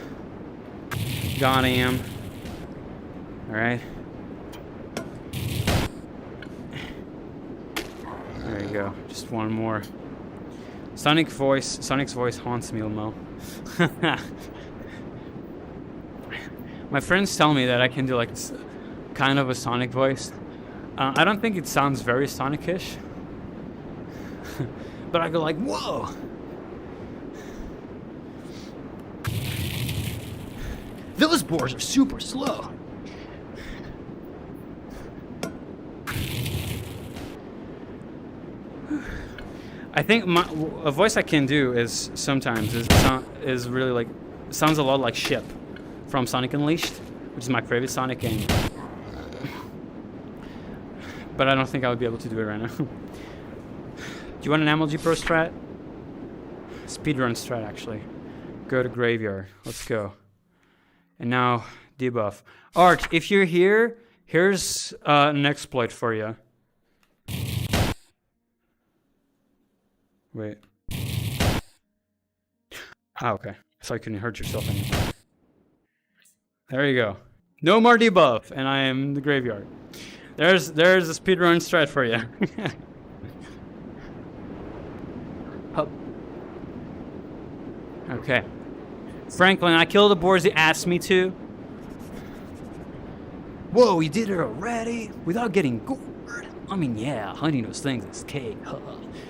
Got him. Alright. There you go. Just one more. Sonic's voice haunts me, Elmo. My friends tell me that I can do like kind of a Sonic voice. I don't think it sounds very Sonic-ish. But I go like, whoa! Those boars are super slow. I think a voice I can do is sometimes is really like sounds a lot like Ship from Sonic Unleashed, which is my favorite Sonic game. But I don't think I would be able to do it right now. Do you want an MLG Pro strat? Speedrun strat, actually. Go to Graveyard. Let's go. And now debuff. Art, if you're here, here's an exploit for you. Wait. Ah, okay. So you couldn't hurt yourself anymore. There you go. No more debuff, and I am in the graveyard. There's a speedrun strat for you. Hup. Okay. Franklin, I killed the boars he asked me to. Whoa, you did it already? Without getting gored? I mean, yeah, hunting those things is cake.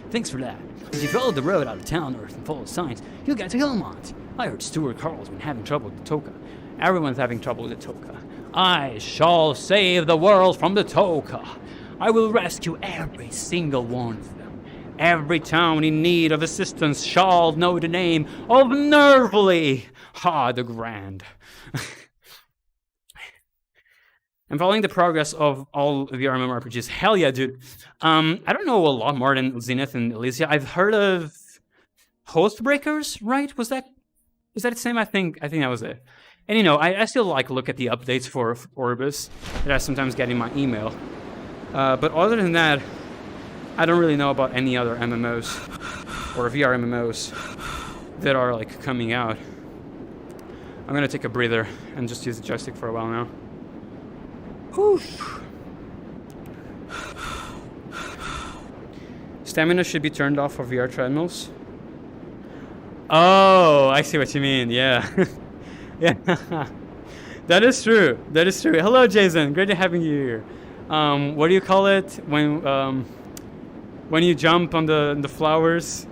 Thanks for that. As you follow the road out of town north and follow signs, you'll get to Hillmont. I heard Stuart Carl's been having trouble with the Toka. Everyone's having trouble with the Toka. I shall save the world from the Toka. I will rescue every single one of them. Every town in need of assistance shall know the name of Nervily. Ha, the Grand. I'm following the progress of all Vrmmorpgs. Hell yeah, dude. I don't know a lot more than Zenith and Ilysia. I've heard of Hostbreakers, right? Was that its name? I think that was it. And you know, I still like look at the updates for Orbis that I sometimes get in my email. But other than that, I don't really know about any other MMOs or VR MMOs that are like coming out. I'm gonna take a breather and just use the joystick for a while now. Whew. Stamina should be turned off for VR treadmills. Oh, I see what you mean. Yeah. Yeah. That is true. That is true. Hello, Jason. Great to having you here. What do you call it when you jump on the flowers?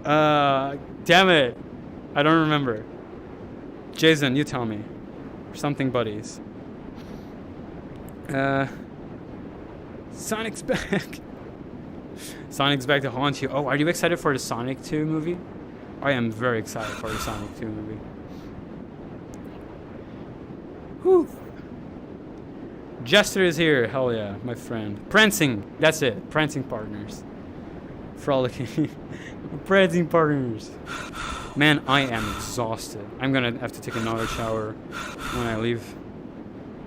Damn it. I don't remember. Jason, you tell me. Something buddies. Sonic's back. Sonic's back to haunt you. Oh, are you excited for the Sonic 2 movie? I am very excited for the Sonic 2 movie. Whew. Jester is here. Hell yeah, my friend. Prancing. That's it. Prancing partners. Frolicking. Prancing partners. Man, I am exhausted. I'm gonna have to take another shower when I leave.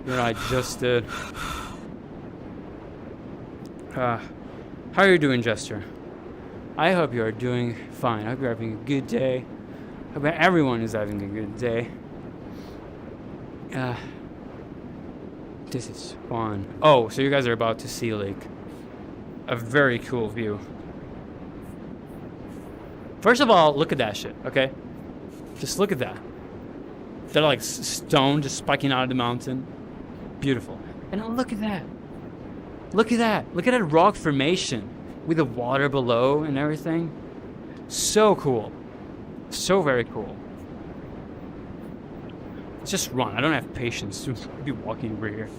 What I just did. How are you doing, Jester? I hope you are doing fine. I hope you're having a good day. I hope everyone is having a good day. This is fun. Oh, so you guys are about to see like a very cool view. First of all, look at that shit, okay? Just look at that. They're like stone just spiking out of the mountain. Beautiful. And now look at that. Look at that. Look at that rock formation with the water below and everything. So cool. So very cool. Let's just run. I don't have patience to be walking over here.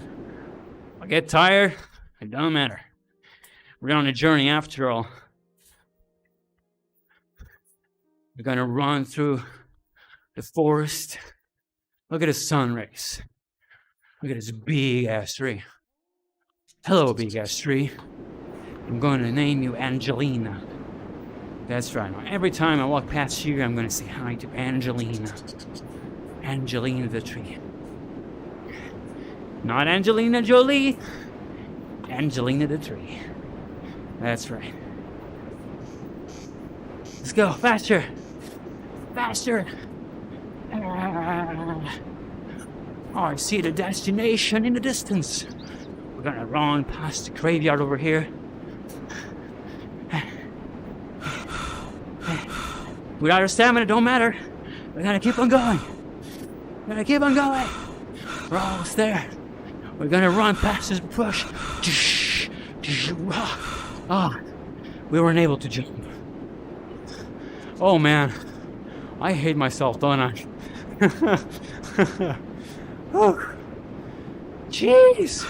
I get tired. It doesn't matter. We're on a journey after all. We're gonna run through the forest. Look at the sun rays. Look at this big ass tree. Hello, big ass tree. I'm going to name you Angelina. That's right. Now, every time I walk past you, I'm going to say hi to Angelina. Angelina the tree. Not Angelina Jolie. Angelina the tree. That's right. Let's go. Faster. Faster. Oh, I see the destination in the distance. We're gonna run past the graveyard over here. Without our stamina, don't matter. We're gonna keep on going. We're gonna keep on going. We're almost there. We're gonna run past this bush. Ah, we weren't able to jump. Oh man, I hate myself, don't I? Oh, jeez.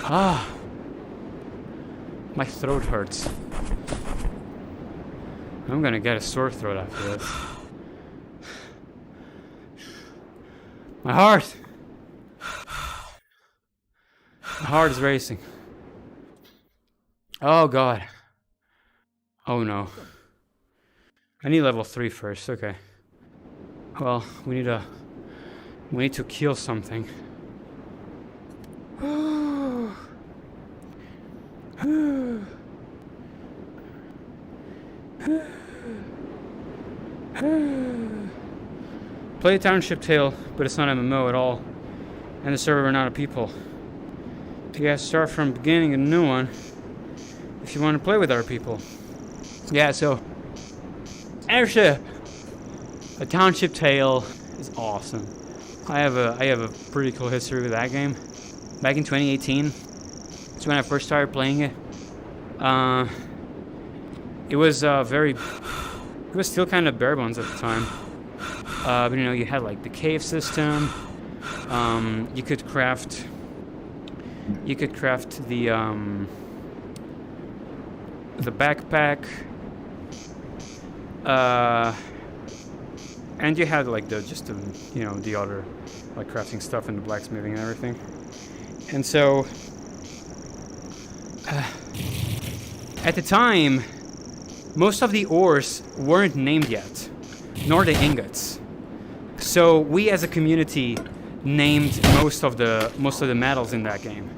Ah, my throat hurts. I'm gonna get a sore throat after this. My heart is racing. Oh god. Oh no. I need level 3 first, okay. Well, we need to kill something. Play Township Tale, but it's not MMO at all. And the server ran out of people. You gotta start from the beginning a new one if you want to play with other people. Yeah, so Airship, a Township Tale is awesome. I have a pretty cool history with that game. Back in 2018, that's when I first started playing it. It was it was still kind of bare bones at the time. But you know, you had like the cave system. You could craft the backpack. And you had like the other like crafting stuff and the blacksmithing and everything. And so at the time, most of the ores weren't named yet, nor the ingots. So we as a community named most of the metals in that game.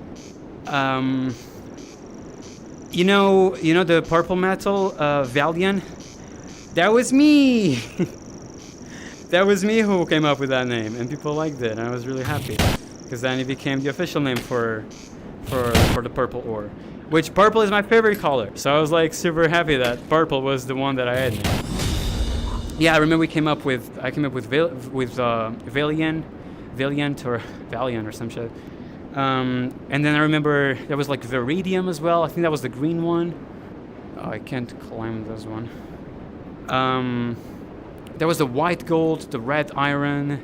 You know the purple metal, Valiant? That was me! That was me who came up with that name, and people liked it, and I was really happy. Because then it became the official name for the purple ore. Which purple is my favorite color, so I was like super happy that purple was the one that I had named. Yeah, I remember I came up with Valiant or some shit. And then I remember there was like Viridium as well. I think that was the green one. Oh, I can't climb this one. There was the white gold, the red iron.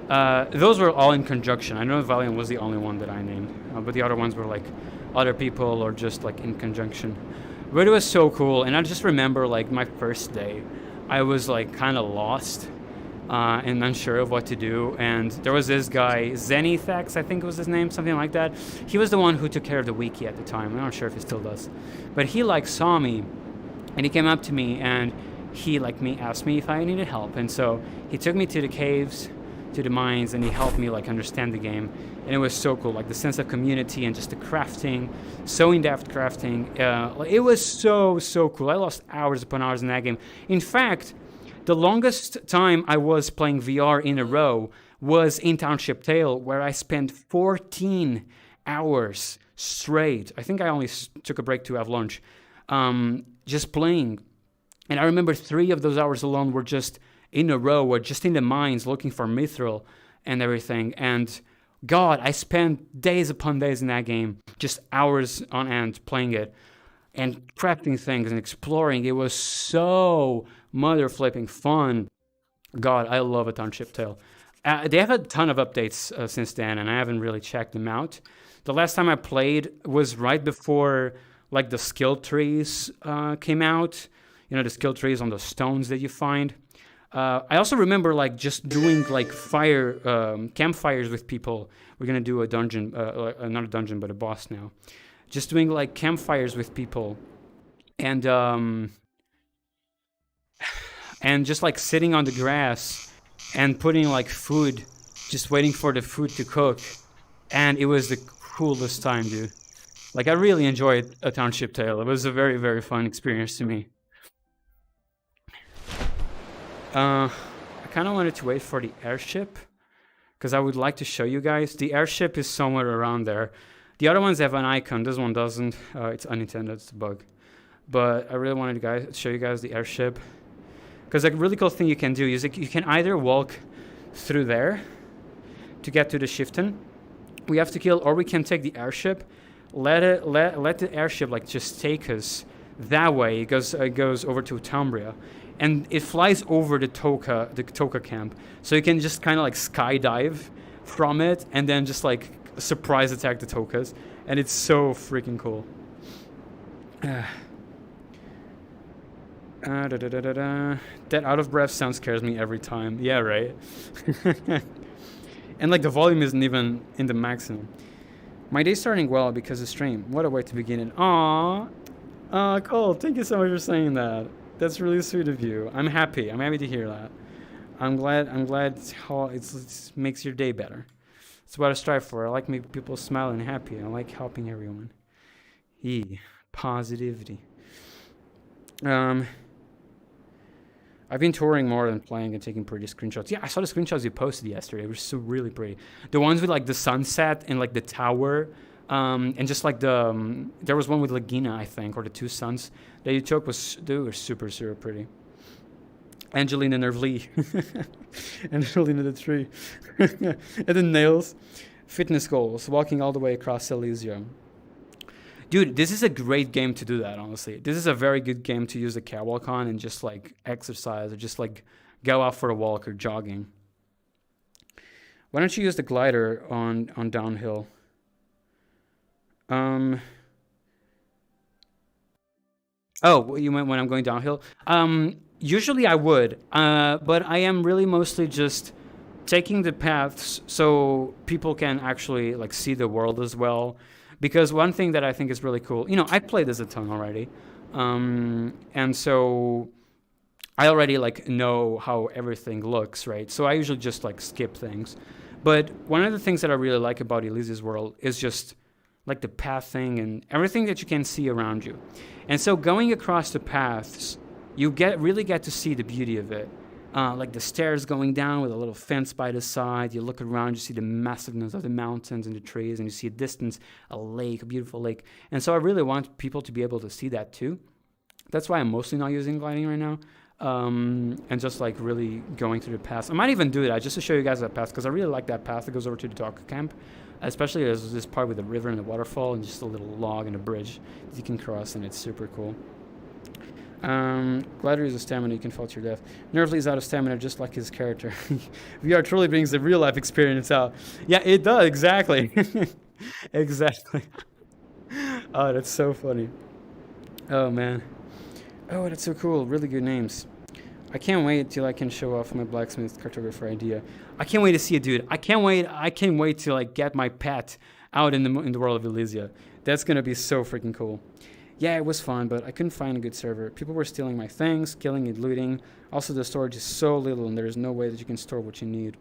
Those were all in conjunction. I know Valiant was the only one that I named, but the other ones were like other people or just like in conjunction. But it was so cool, and I just remember like my first day, I was like kind of lost and unsure of what to do. And there was this guy, Zenithax, I think was his name, something like that. He was the one who took care of the wiki at the time. I'm not sure if he still does, but he like saw me, and he came up to me and he asked me if I needed help. And so he took me to the caves, to the mines, and he helped me like understand the game. And it was so cool, like the sense of community and just the crafting, so in-depth crafting. It was so cool. I lost hours upon hours in that game. In fact, the longest time I was playing VR in a row was in Township Tale, where I spent 14 hours straight. I think I only took a break to have lunch, just playing. And I remember 3 of those hours alone were just in a row, or just in the mines looking for mithril and everything. And God, I spent days upon days in that game, just hours on end playing it and crafting things and exploring. It was so mother flipping fun. God, I love a Township Tale. They have a ton of updates since then, and I haven't really checked them out. The last time I played was right before like the skill trees came out. You know, the skill trees on the stones that you find. I also remember like just doing like campfires with people. We're gonna do a dungeon, not a dungeon, but a boss now. Just doing like campfires with people, and just like sitting on the grass and putting like food, just waiting for the food to cook, and it was the coolest time, dude. Like, I really enjoyed a Township Tale. It was a very, very fun experience to me. I kind of wanted to wait for the airship, because I would like to show you guys. The airship is somewhere around there. The other ones have an icon. This one doesn't. It's unintended. It's a bug. But I really wanted to show you guys the airship. Because a really cool thing you can do is you can either walk through there to get to the chieftain we have to kill, or we can take the airship, let the airship like just take us that way. It goes over to Tambria, and it flies over the Toka camp. So you can just kind of like skydive from it and then just like surprise attack the Tokas, and it's so freaking cool. That out of breath sound scares me every time. Yeah, right. And like the volume isn't even in the maximum. My day's starting well because of stream. What a way to begin it. Aww. Cole, thank you so much for saying that. That's really sweet of you. I'm happy to hear that. I'm glad how it makes your day better. It's what I strive for. I like making people smile and happy. I like helping everyone. Positivity. I've been touring more than playing and taking pretty screenshots. Yeah, I saw the screenshots you posted yesterday. They were so really pretty. The ones with like the sunset and like the tower, and just like the there was one with Lagina, I think, or the two suns that you took. They were super, super pretty. Angelina Nervly. Angelina the tree. And the nails. Fitness goals. Walking all the way across Ilysia. Dude, this is a great game to do that, honestly. This is a very good game to use the catwalk on and just like exercise or just like go out for a walk or jogging. Why don't you use the glider on downhill? Oh, you meant when I'm going downhill? Usually I would, but I am really mostly just taking the paths so people can actually like see the world as well. Because one thing that I think is really cool, I played this a ton already, and so I already like know how everything looks, right? So I usually just like skip things. But one of the things that I really like about Ilysia's world is just like the pathing and everything that you can see around you. And so going across the paths, you really get to see the beauty of it. Like the stairs going down with a little fence by the side. You look around, you see the massiveness of the mountains and the trees, and you see a distance, a lake, a beautiful lake. And so I really want people to be able to see that too. That's why I'm mostly not using gliding right now, and just like really going through the paths. I might even do that just to show you guys that path, because I really like that path that goes over to the Docker camp, especially as this part with the river and the waterfall and just a little log and a bridge that you can cross, and it's super cool. Glider uses stamina, you can fall to your death. Nervly is out of stamina just like his character. VR truly brings the real life experience out. Yeah, it does, exactly. Exactly. Oh, that's so funny. Oh man. Oh, that's so cool. Really good names. I can't wait till I can show off my blacksmith cartographer idea. I can't wait to see it, dude. I can't wait to like get my pet out in the world of Ilysia. That's gonna be so freaking cool. Yeah, it was fun, but I couldn't find a good server. People were stealing my things, killing and looting. Also, the storage is so little, and there is no way that you can store what you need.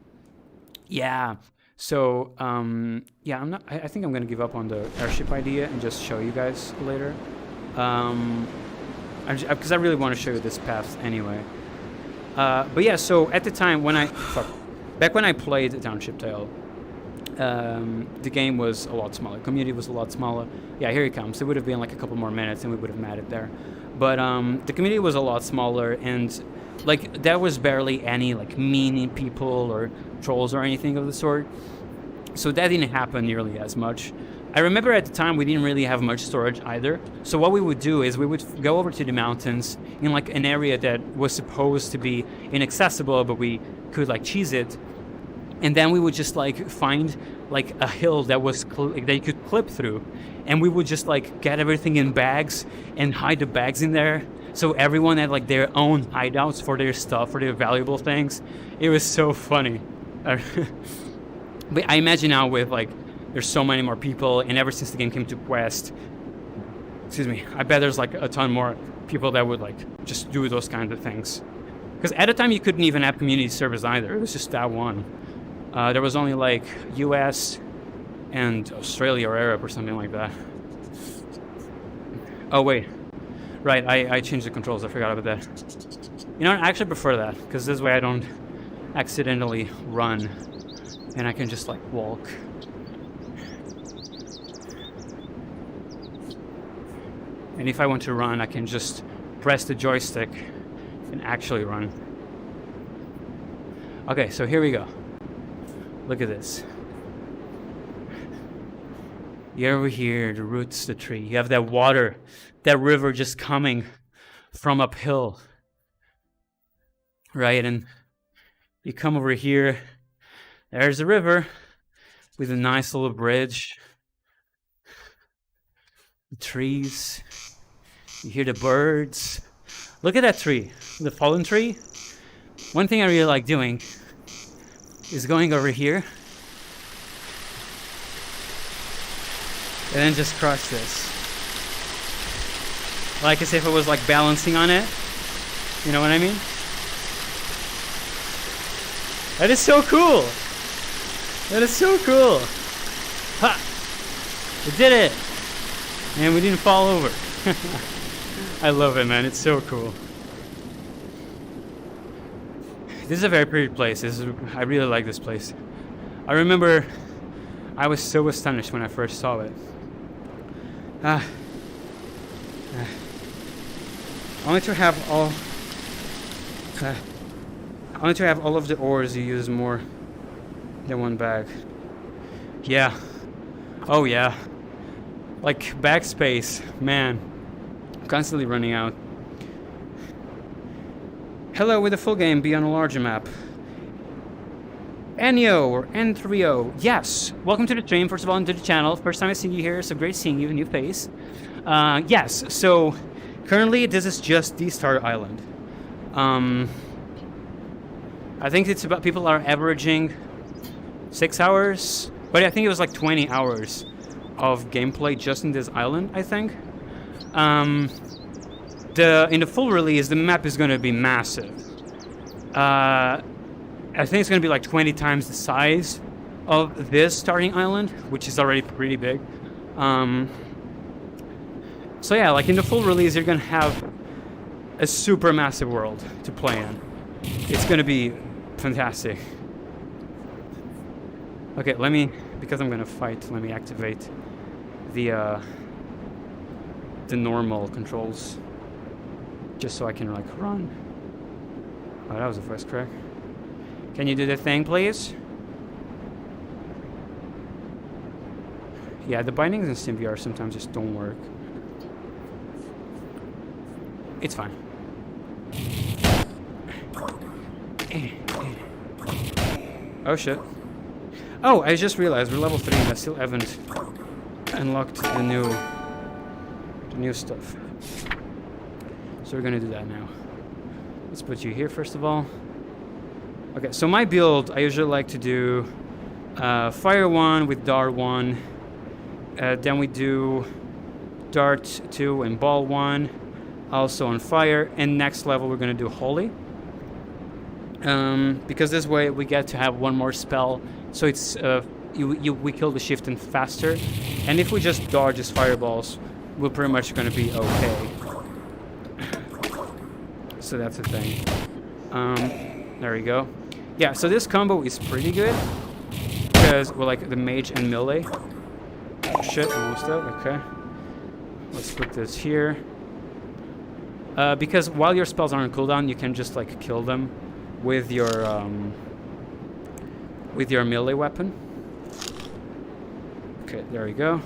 Yeah. So, yeah, I think I'm gonna give up on the airship idea and just show you guys later. Because I really want to show you this path anyway. But yeah, so at the time when back when I played the Township Tale, the game was a lot smaller. Community was a lot smaller. Yeah, here he comes. It would have been like a couple more minutes and we would have met it there. But the community was a lot smaller, and like there was barely any like mean people or trolls or anything of the sort. So that didn't happen nearly as much. I remember at the time we didn't really have much storage either. So what we would do is we would go over to the mountains in like an area that was supposed to be inaccessible, but we could like cheese it. And then we would just like find like a hill that was that you could clip through, and we would just like get everything in bags and hide the bags in there. So everyone had like their own hideouts for their stuff, for their valuable things. It was so funny. But I imagine now with like there's so many more people, and ever since the game came to Quest, I bet there's like a ton more people that would like just do those kinds of things. Because at the time you couldn't even have community servers either. It was just that one. There was only like US, and Australia or Europe or something like that. Oh wait, right, I changed the controls, I forgot about that. You know what, I actually prefer that, because this way I don't accidentally run, and I can just like walk. And if I want to run, I can just press the joystick and actually run. Okay, so here we go. Look at this. You're over here, the roots, the tree. You have that water, that river just coming from uphill. Right, and you come over here. There's the river with a nice little bridge. The trees. You hear the birds. Look at that tree, the fallen tree. One thing I really like doing is going over here and then just crush this. Like as if I was like balancing on it. You know what I mean? That is so cool. That is so cool. Ha! We did it. And we didn't fall over. I love it, man. It's so cool. This is a very pretty place. I really like this place. I remember I was so astonished when I first saw it. Only to have all of the ores, you use more than one bag. Yeah. Oh yeah. Like bag space, man. Constantly running out. Hello with a full game, be on a larger map. Enyo or N3O. Yes, welcome to the stream, first of all, and to the channel. First time I see you here, so great seeing you, a new face. Yes, so currently this is just the Star Island. I think it's about, people are averaging 6 hours, but I think it was like 20 hours of gameplay just in this island, I think. In the full release, the map is going to be massive. I think it's going to be like 20 times the size of this starting island, which is already pretty big. So yeah, like in the full release, you're going to have a super massive world to play in. It's going to be fantastic. Okay, because I'm going to fight, let me activate the normal controls, just so I can like run. Oh, that was a first crack. Can you do the thing, please? Yeah, the bindings in PCVR sometimes just don't work. It's fine. Oh shit. Oh, I just realized we're level 3 and I still haven't unlocked the new stuff. So we're gonna do that now. Let's put you here first of all. Okay, so my build, I usually like to do Fire 1 with Dart 1. Then we do Dart 2 and Ball 1. Also on Fire. And next level we're gonna do Holy. Because this way we get to have one more spell. So it's we kill the chieftain faster. And if we just dodge his fireballs, we're pretty much gonna be okay. So that's the thing. There we go. Yeah, so this combo is pretty good because we're like the mage and melee. Oh, shit, almost out. Okay. Let's put this here. Because while your spells are on cooldown, you can just like kill them with your melee weapon. Okay, there we go.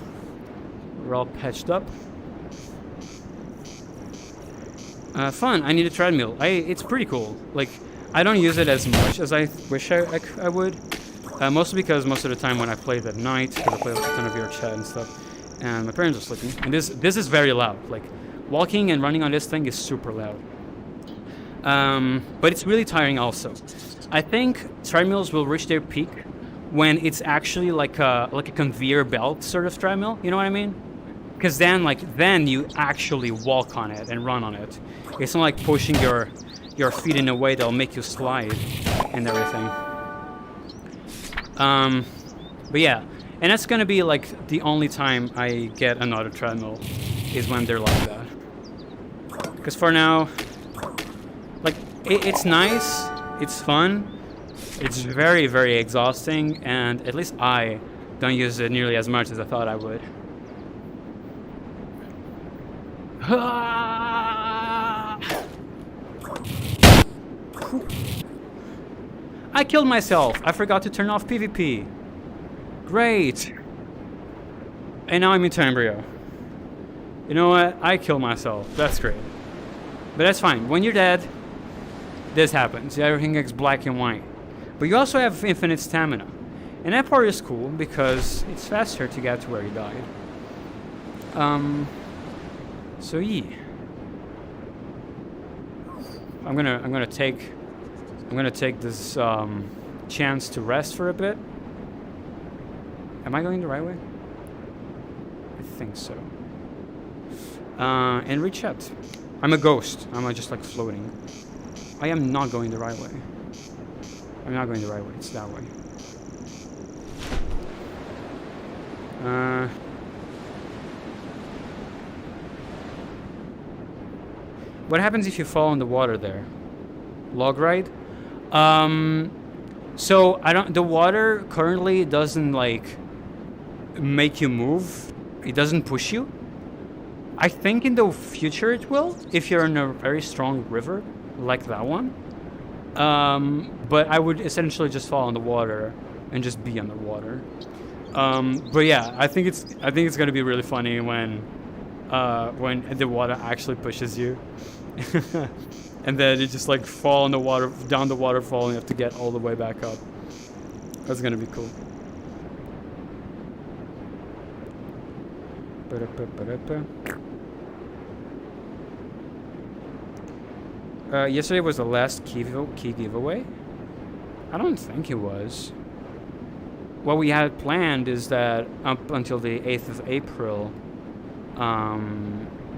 We're all patched up. Fun. I need a treadmill. It's pretty cool. Like, I don't use it as much as I wish I would. Mostly because most of the time when I played at night, because I play a ton of VRChat and stuff, and my parents are sleeping, and this is very loud. Like, walking and running on this thing is super loud. But it's really tiring also. I think treadmills will reach their peak when it's actually like a conveyor belt sort of treadmill. You know what I mean? Because then you actually walk on it and run on it. It's not like pushing your feet in a way that'll make you slide and everything. But yeah, And that's gonna be like the only time I get another treadmill is when they're like that. Because for now, like, it's nice, it's fun, it's very, very exhausting, and at least I don't use it nearly as much as I thought I would. I killed myself. I forgot to turn off PvP. Great. And now I'm into embryo. You know what? I killed myself. That's great. But that's fine. When you're dead, this happens. Everything gets black and white. But you also have infinite stamina. And that part is cool because it's faster to get to where you died. So yeah. I'm gonna take this chance to rest for a bit. Am I going the right way? I think so. And reset. I'm a ghost. I'm just like floating. I am not going the right way. I'm not going the right way. It's that way. What happens if you fall in the water there? Log ride? So the water currently doesn't like make you move. It doesn't push you. I think in the future it will, if you're in a very strong river like that one. But I would essentially just fall in the water and just be underwater. But yeah, I think it's gonna be really funny when the water actually pushes you. And then you just like fall in the water, down the waterfall, and you have to get all the way back up. That's gonna be cool. Yesterday was the last key giveaway? I don't think it was. What we had planned is that up until the 8th of April,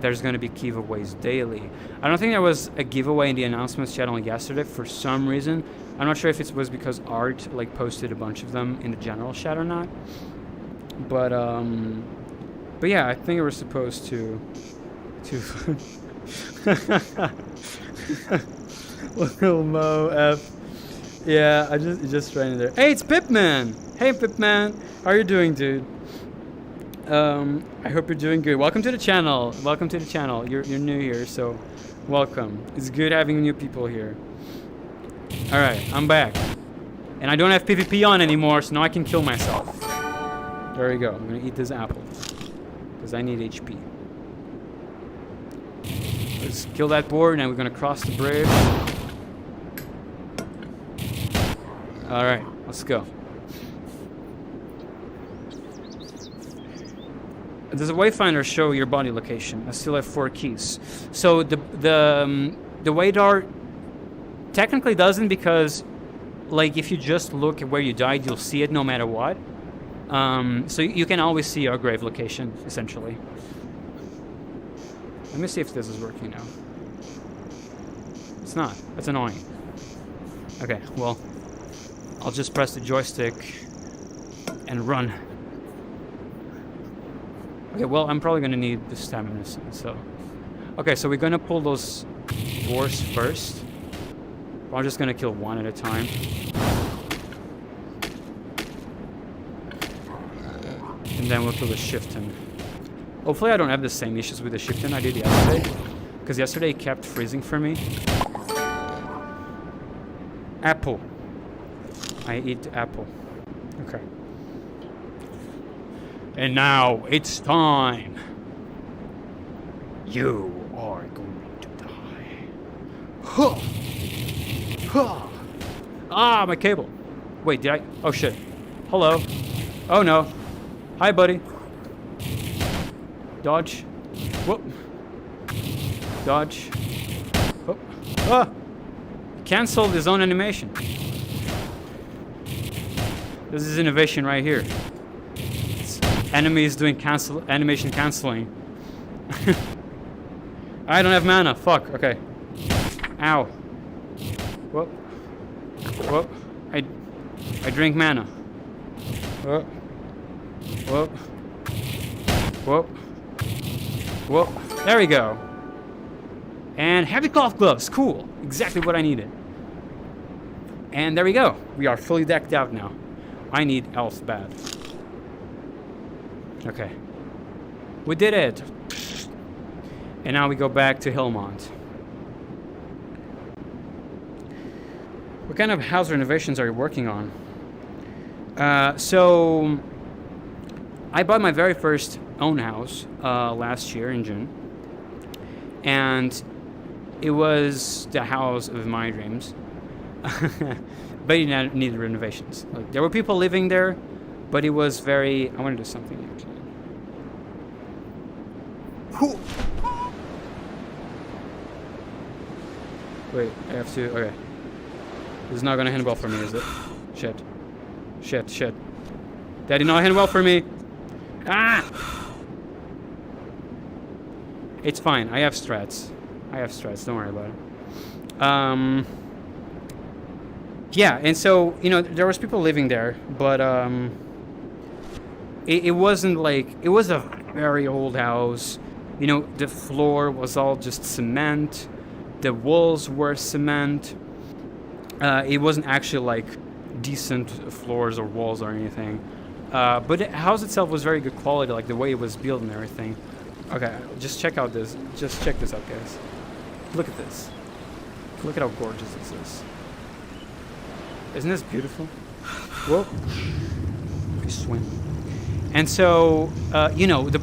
there's going to be giveaways daily. I don't think there was a giveaway in the announcements channel yesterday for some reason. I'm not sure if it was because Art like posted a bunch of them in the general chat or not. But yeah, I think we were supposed to Little Mo F. Yeah, I just ran in there. Hey, it's Pipman! Hey Pipman! How are you doing, dude? I hope you're doing good. Welcome to the channel. Welcome to the channel. You're new here, so welcome. It's good having new people here. Alright, I'm back. And I don't have PvP on anymore, so now I can kill myself. There we go. I'm gonna eat this apple. Because I need HP. Let's kill that board, and we're gonna cross the bridge. Alright, let's go. Does a wayfinder show your body location? I still have 4 keys. So the waydar technically doesn't, because like if you just look at where you died, you'll see it no matter what. So you can always see your grave location essentially. Let me see if this is working now. It's not. That's annoying. Okay, well, I'll just press the joystick and run. Okay, well, I'm probably gonna need the stamina, so... Okay, so we're gonna pull those doors first. I'm just gonna kill one at a time. And then we'll kill the shifting. Hopefully I don't have the same issues with the shifting I did yesterday. Because yesterday it kept freezing for me. Apple. I eat apple. Okay. And now it's time. You are going to die. Huh. Huh. Ah, my cable. Wait, did I? Oh shit. Hello. Oh no. Hi, buddy. Dodge. Whoop. Dodge. Whoop. Ah! Cancelled his own animation. This is innovation right here. Enemies doing animation canceling. I don't have mana. Fuck. Okay. Ow. Whoop. Whoop. I drink mana. Whoop. Whoop. Whoop. Whoop. There we go. And heavy cloth gloves. Cool. Exactly what I needed. And there we go. We are fully decked out now. I need elf bad. Okay. We did it. And now we go back to Hillmont. What kind of house renovations are you working on? So I bought my very first own house last year in June. And it was the house of my dreams. But it needed renovations. Like, there were people living there, but it was very... I want to do something actually. Wait, I have to... Okay. This is not going to end well for me, is it? Shit. Shit, shit. That did not end well for me. Ah! It's fine. I have strats. Don't worry about it. Yeah, and so, you know, there was people living there, but it wasn't like... It was a very old house. You know, the floor was all just cement. The walls were cement. It wasn't actually like decent floors or walls or anything. But the house itself was very good quality, like the way it was built and everything. Okay, just check out this. Just check this out, guys. Look at this. Look at how gorgeous this is. Isn't this beautiful? Whoa. I swim. And so, you know, the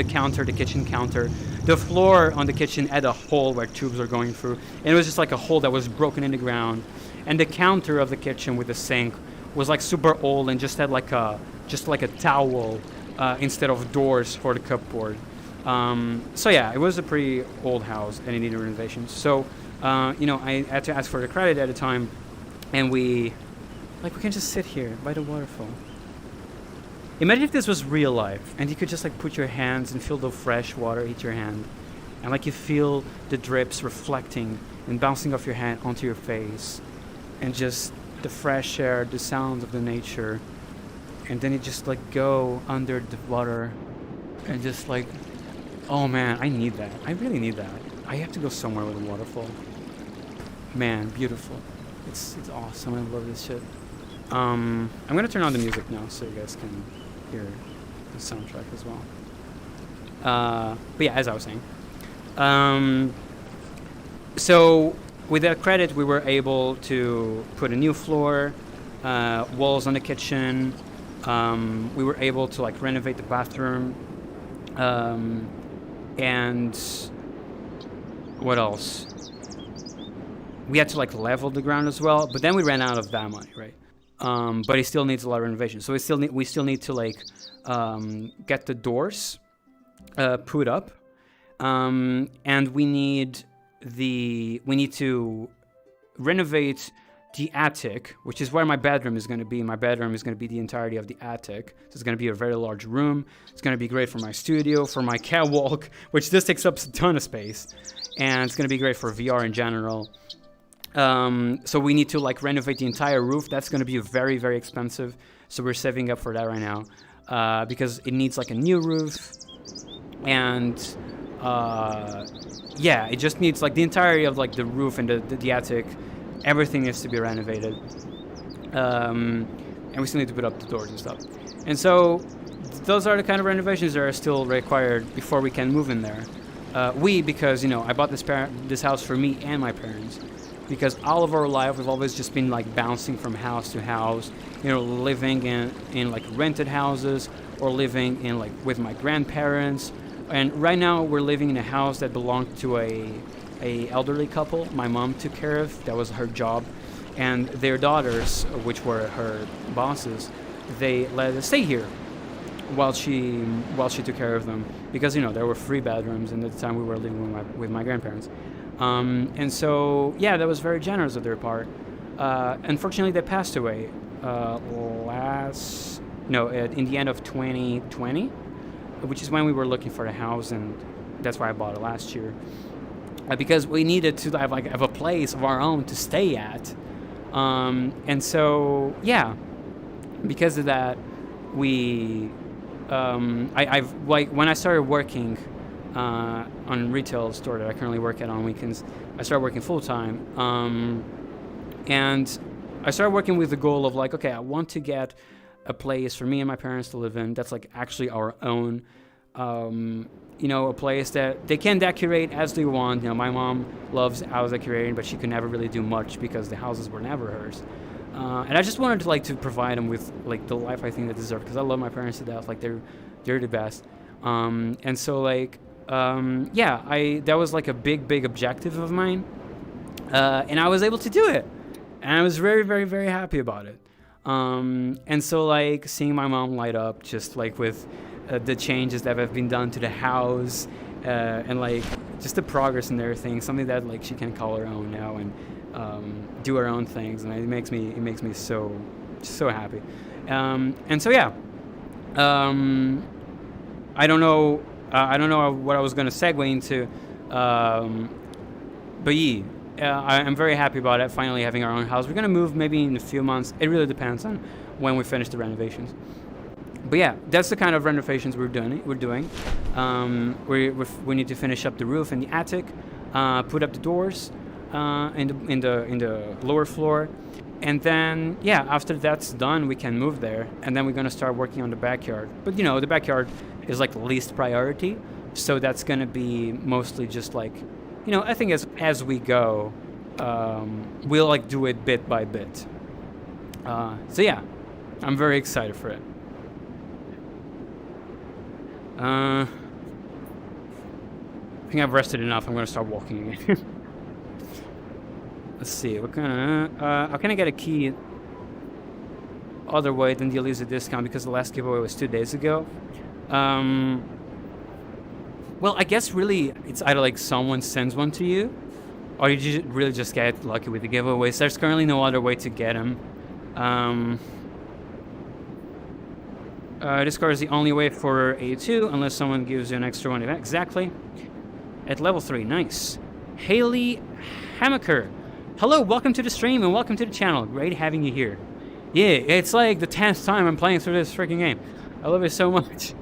counter, the kitchen counter, the floor on the kitchen had a hole where tubes are going through, and it was just like a hole that was broken in the ground. And the counter of the kitchen with the sink was like super old and just had like a towel instead of doors for the cupboard. So yeah, it was a pretty old house and it needed renovations. So, you know, I had to ask for the credit at the time, and we can just sit here by the waterfall. Imagine if this was real life and you could just like put your hands and feel the fresh water hit your hand, and like you feel the drips reflecting and bouncing off your hand onto your face, and just the fresh air, the sounds of the nature, and then you just like go under the water and just like, oh man, I need that. I really need that. I have to go somewhere with a waterfall. Man, beautiful. It's awesome. I love this shit. I'm gonna turn on the music now so you guys can hear the soundtrack as well. But yeah, as I was saying. So with that credit, we were able to put a new floor, walls on the kitchen. We were able to like renovate the bathroom. And what else? We had to like level the ground as well, but then we ran out of that money, right? But it still needs a lot of renovation. So we still need to like get the doors put up, and we need to renovate the attic, which is where my bedroom is going to be. My bedroom is going to be the entirety of the attic. So it's going to be a very large room. It's going to be great for my studio, for my catwalk, which this takes up a ton of space, and it's going to be great for VR in general. So we need to like renovate the entire roof. That's going to be very, very expensive. So we're saving up for that right now, because it needs like a new roof, and yeah, it just needs like the entirety of like the roof and the attic. Everything needs to be renovated, and we still need to put up the doors and stuff. And so those are the kind of renovations that are still required before we can move in there. Because you know, I bought this house for me and my parents. Because all of our life, we've always just been like bouncing from house to house, you know, living in like rented houses, or living in like with my grandparents. And right now we're living in a house that belonged to a elderly couple my mom took care of. That was her job. And their daughters, which were her bosses, they let us stay here while she took care of them. Because, you know, there were 3 bedrooms, and at the time we were living with my grandparents. And so, yeah, that was very generous of their part. Unfortunately, they passed away in the end of 2020, which is when we were looking for a house, and that's why I bought it last year. Because we needed to have a place of our own to stay at. And so, yeah, because of that, I've like when I started working on retail store that I currently work at on weekends, I started working full time, and I started working with the goal of like, okay, I want to get a place for me and my parents to live in that's like actually our own, a place that they can decorate as they want. My mom loves house decorating, but she could never really do much because the houses were never hers. And I just wanted to like to provide them with like the life I think they deserve, because I love my parents to death. Like they're the best. And so like that was like a big objective of mine, and I was able to do it, and I was very very very happy about it. And so like seeing my mom light up just like with the changes that have been done to the house, and like just the progress and everything, something that like she can call her own now and do her own things, and it makes me so happy. And so yeah, I don't know what I was going to segue into, but yeah, I'm very happy about it, finally having our own house. We're going to move maybe in a few months. It really depends on when we finish the renovations. But yeah, that's the kind of renovations we're doing. We need to finish up the roof and the attic, put up the doors in the lower floor, and then yeah, after that's done, we can move there, and then we're gonna start working on the backyard. But the backyard is like the least priority, so that's gonna be mostly just like, I think as we go, we'll like do it bit by bit. So yeah, I'm very excited for it. I think I've rested enough. I'm gonna start walking again. Let's see. How can I get a key other way than the Ilysia discount, because the last giveaway was 2 days ago? Well, I guess really it's either like someone sends one to you, or you really just get lucky with the giveaways. There's currently no other way to get them. Discord is the only way for A2, unless someone gives you an extra one. Exactly. At level 3, nice. Haley Hamaker. Hello, welcome to the stream and welcome to the channel. Great having you here. Yeah, it's like the 10th time I'm playing through this freaking game. I love it so much.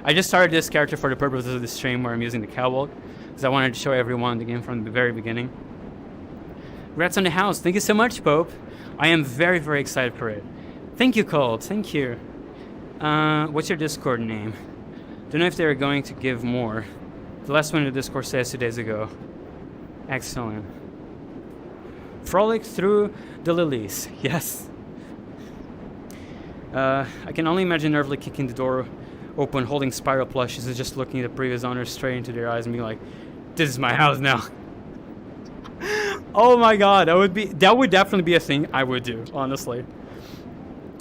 I just started this character for the purpose of the stream where I'm using the cowboy, because I wanted to show everyone the game from the very beginning. Congrats on the house. Thank you so much, Pope. I am very, very excited for it. Thank you, Cold. Thank you. What's your Discord name? Don't know if they're going to give more. The last one in the Discord says 2 days ago. Excellent. Frolic through the lilies. Yes. I can only imagine Nervely kicking the door open, holding spiral plushes, and just looking at the previous owners straight into their eyes and being like, "This is my house now." Oh my god, that would definitely be a thing I would do, honestly.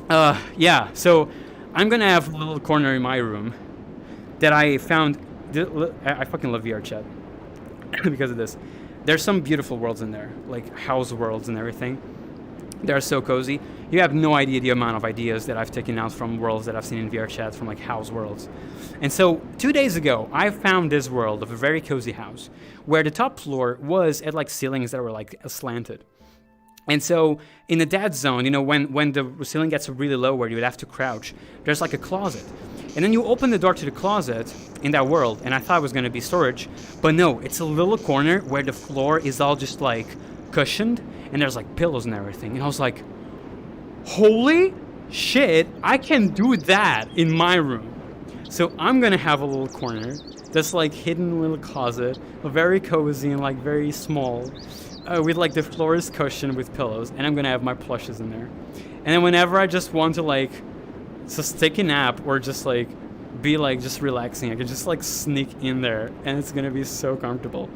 Yeah, so I'm gonna have a little corner in my room that I found. I fucking love VR chat because of this. There's some beautiful worlds in there, like house worlds and everything. They're so cozy. You have no idea the amount of ideas that I've taken out from worlds that I've seen in VR chat from like house worlds. And so 2 days ago, I found this world of a very cozy house where the top floor was at like ceilings that were like slanted. And so in the dead zone, when the ceiling gets really low where you would have to crouch, there's like a closet. And then you open the door to the closet in that world, and I thought it was going to be storage, but no, it's a little corner where the floor is all just like cushioned, and there's like pillows and everything. And I was like, holy shit, I can do that in my room. So I'm going to have a little corner that's like hidden little closet, very cozy and like very small, with like the floor is cushioned with pillows, and I'm going to have my plushes in there. And then whenever I just want to like just take a nap or just like be like just relaxing, I can just like sneak in there, and it's gonna be so comfortable,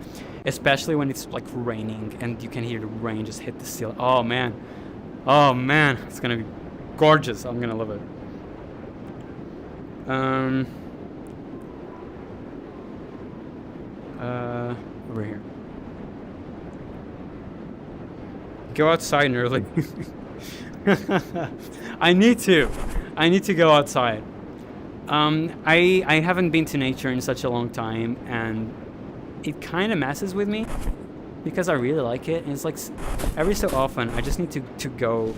especially when it's like raining and you can hear the rain just hit the ceiling. Oh man, it's gonna be gorgeous. I'm gonna love it. Over here. Go outside early. I need to go outside. I haven't been to nature in such a long time, and it kind of messes with me because I really like it, and it's like every so often I just need to go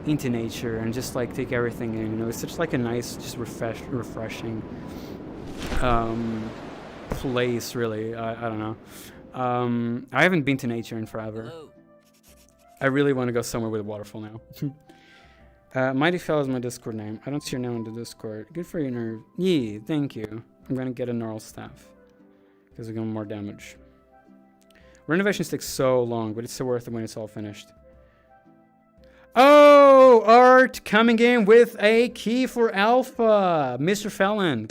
into nature and just like take everything in. You know, it's such like a nice, just refreshing place. Really, I don't know. I haven't been to nature in forever. Hello. I really want to go somewhere with a waterfall now. Mighty Fell is my Discord name. I don't see your name on the Discord. Good for your nerve. Yeah, thank you. I'm gonna get a gnarl staff because we're getting more damage. Renovations take so long, but it's so worth it when it's all finished. Oh, Art coming in with a key for Alpha, Mr. Fallon.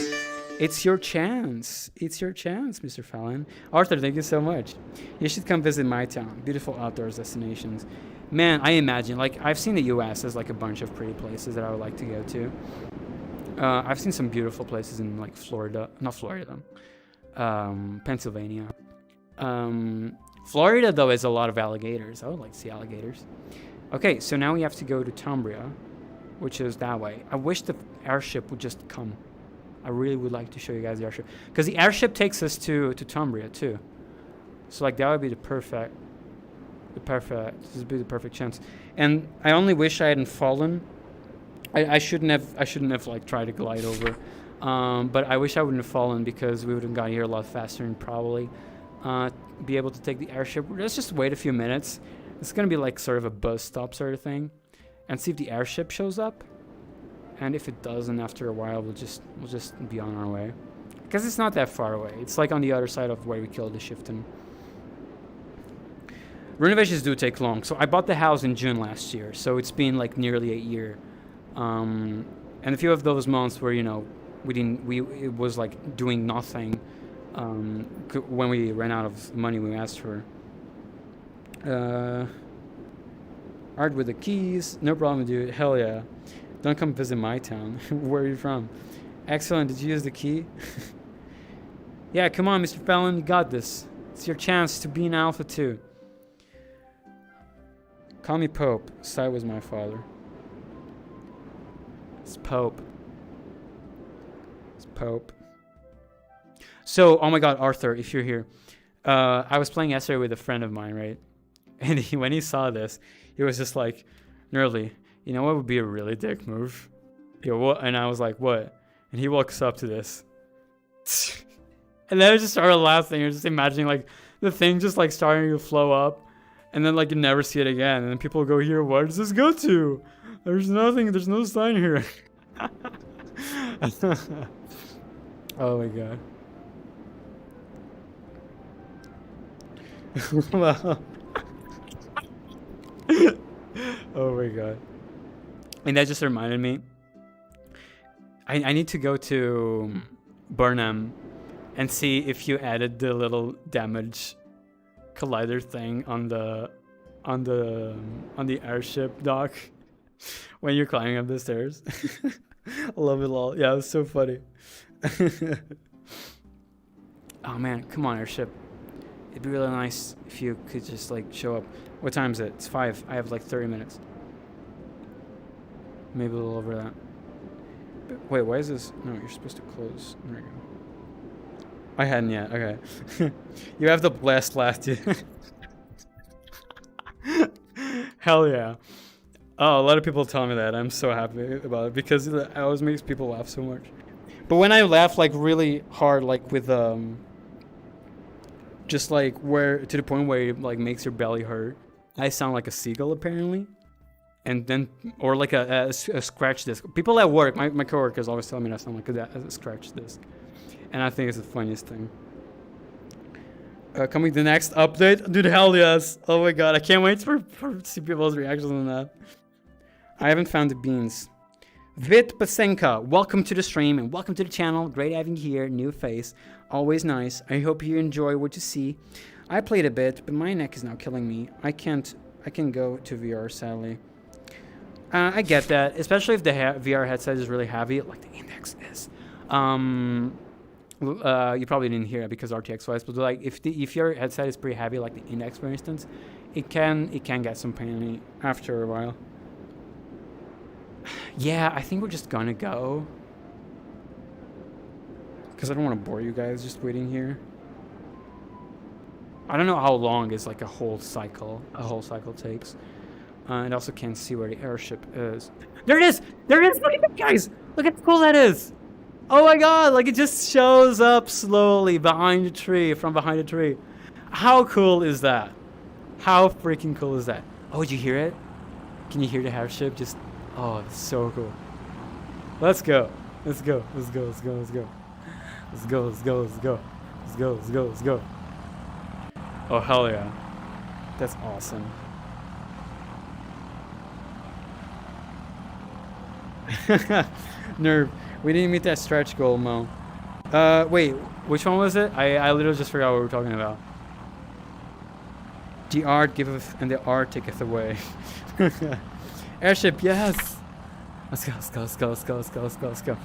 It's your chance. It's your chance, Mr. Fallon. Arthur, thank you so much. You should come visit my town. Beautiful outdoors destinations. Man, I imagine, like, I've seen the U.S. as like a bunch of pretty places that I would like to go to. I've seen some beautiful places in like Florida, not Florida, Pennsylvania. Florida though is a lot of alligators. I would like to see alligators. Okay, so now we have to go to Tumbria, which is that way. I wish the airship would just come. I really would like to show you guys the airship, because the airship takes us to Tumbria too. So like that would be this would be the perfect chance. And I only wish I hadn't fallen. I shouldn't have like tried to glide over, but I wish I wouldn't have fallen, because we would have got here a lot faster and probably be able to take the airship. Let's just wait a few minutes. It's gonna be like sort of a bus stop sort of thing, and see if the airship shows up. And if it doesn't, after a while, we'll just be on our way, because it's not that far away. It's like on the other side of where we killed the Shiften. Renovations do take long. So I bought the house in June last year, so it's been like nearly a year. And a few of those months where, you know, it was like doing nothing when we ran out of money we asked for. Art with the keys, no problem, dude. Hell yeah. Don't come visit my town. Where are you from? Excellent. Did you use the key? Yeah, come on, Mr. Fallon, you got this. It's your chance to be an alpha too. Call me Pope. Sai was my father. It's Pope. It's Pope. So, oh my God, Arthur, if you're here. I was playing yesterday with a friend of mine, right? And when he saw this, he was just like, Nerly, you know what would be a really dick move? Yo, what? And I was like, what? And he walks up to this. And then I just started laughing. I was just imagining like the thing just like starting to flow up. And then like you never see it again. And then people go, here, where does this go to? There's nothing, there's no sign here. Oh my God. Well. Oh my God. And that just reminded me. I need to go to Burnham and see if you added the little damage collider thing on the airship dock when you're climbing up the stairs. I love it all. Yeah, it was so funny. Oh man, come on, airship. It'd be really nice if you could just like show up. What time is it? It's 5. I have like 30 minutes. Maybe a little over that. But wait, why is this? No, you're supposed to close. There we go. I hadn't yet. Okay. You have the blast last year. Hell yeah. Oh, a lot of people tell me that. I'm so happy about it because it always makes people laugh so much. But when I laugh like really hard, like with just like where to the point where it like makes your belly hurt, I sound like a seagull apparently. And then, or like a scratch disc. People at work, my coworkers always tell me I sound like a scratch disc. And I think it's the funniest thing. Coming the next update? Dude, hell yes. Oh my God, I can't wait for see people's reactions on that. I haven't found the beans. Vit Pasenka, welcome to the stream and welcome to the channel. Great having you here, new face. Always nice. I hope you enjoy what you see. I played a bit, but my neck is now killing me. I can go to VR, sadly. I get that, especially if the VR headset is really heavy, like the Index is. You probably didn't hear it because RTX wise, but like if your headset is pretty heavy, like the Index, for instance, it can get some pain after a while. Yeah, I think we're just gonna go because I don't want to bore you guys just waiting here. I don't know how long is like a whole cycle takes. And also can't see where the airship is. There it is! There it is! Look at that, guys! Look at how cool that is! Oh my god! Like, it just shows up slowly behind the tree, from behind the tree. How cool is that? How freaking cool is that? Oh, did you hear it? Can you hear the airship? Just, oh, it's so cool. Let's go. Let's go. Let's go. Let's go. Let's go. Let's go. Let's go. Let's go. Let's go. Let's go. Let's go. Oh, hell yeah. That's awesome. Nerve. We didn't meet that stretch goal, Mo. Wait. Which one was it? I literally just forgot what we were talking about. The art giveth and the art taketh away. Airship, yes. Let's go, let's go, let's go, let's go, let's go, let's go, let's go.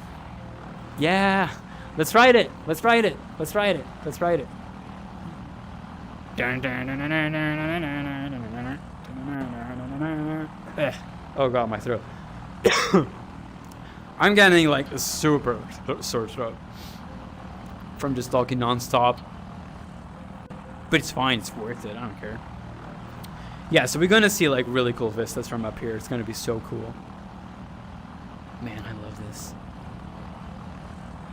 Yeah. Let's ride it. Let's ride it. Let's ride it. Let's ride it. Oh god, my throat. I'm getting like a super sore throat from just talking non-stop. But it's fine, it's worth it, I don't care. Yeah, so we're gonna see like really cool vistas from up here. It's gonna be so cool. Man, I love this.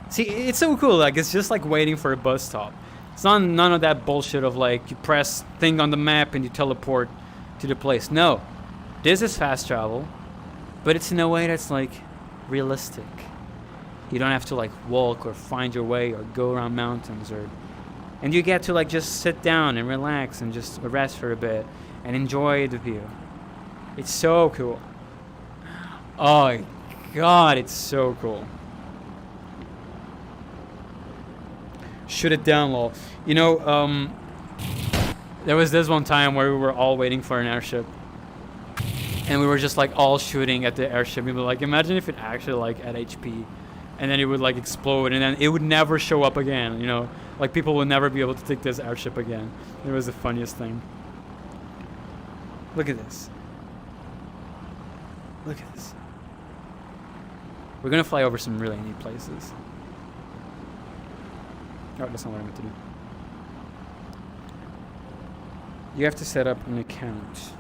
See, it's so cool, like it's just like waiting for a bus stop. It's not none of that bullshit of like you press thing on the map and you teleport to the place. No, this is fast travel, but it's in a way that's like realistic. You don't have to like walk or find your way or go around mountains and you get to like just sit down and relax and just rest for a bit and enjoy the view. It's so cool. Oh my god, it's so cool. Shoot it down, lol. You know, there was this one time where we were all waiting for an airship. And we were just like all shooting at the airship. We were like, imagine if it actually like had HP. And then it would like explode and then it would never show up again, you know? Like people would never be able to take this airship again. It was the funniest thing. Look at this. Look at this. We're gonna fly over some really neat places. Oh, that's not what I meant to do. You have to set up an account.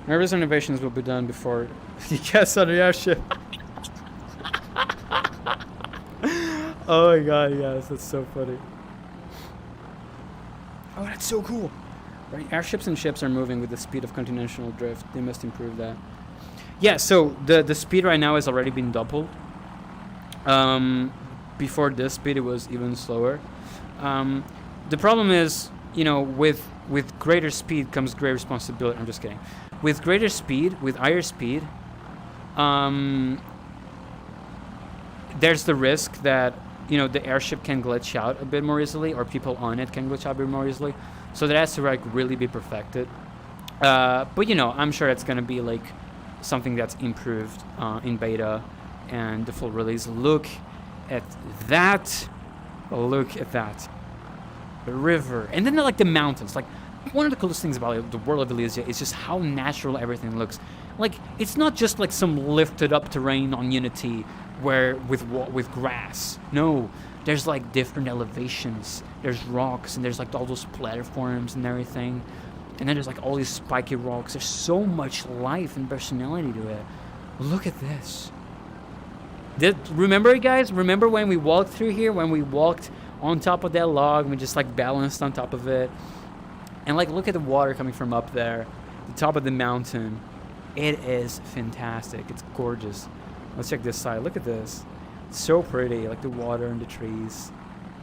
Nervous renovations will be done before you get on the airship. Oh my god, yes, that's so funny. Oh, that's so cool. Right, airships and ships are moving with the speed of continental drift. They must improve that. Yeah, so the speed right now has already been doubled. Before this speed, it was even slower. The problem is, you know, with greater speed comes great responsibility. I'm just kidding. With greater speed, with higher speed, there's the risk that, you know, the airship can glitch out a bit more easily, or people on it can glitch out a bit more easily. So that has to like really be perfected. But you know, I'm sure it's gonna be like something that's improved in beta and the full release. Look at that. Look at that. The river, and then like the mountains. Like one of the coolest things about the world of Ilysia is just how natural everything looks. Like it's not just like some lifted up terrain on Unity where with grass. No, there's like different elevations. There's rocks and there's like all those platforms and everything. And then there's like all these spiky rocks. There's so much life and personality to it. Look at this. Remember, guys? Remember when we walked through here? When we walked on top of that log and we just like balanced on top of it? And like look at the water coming from up there. The top of the mountain. It is fantastic. It's gorgeous. Let's check this side. Look at this. It's so pretty. Like the water and the trees.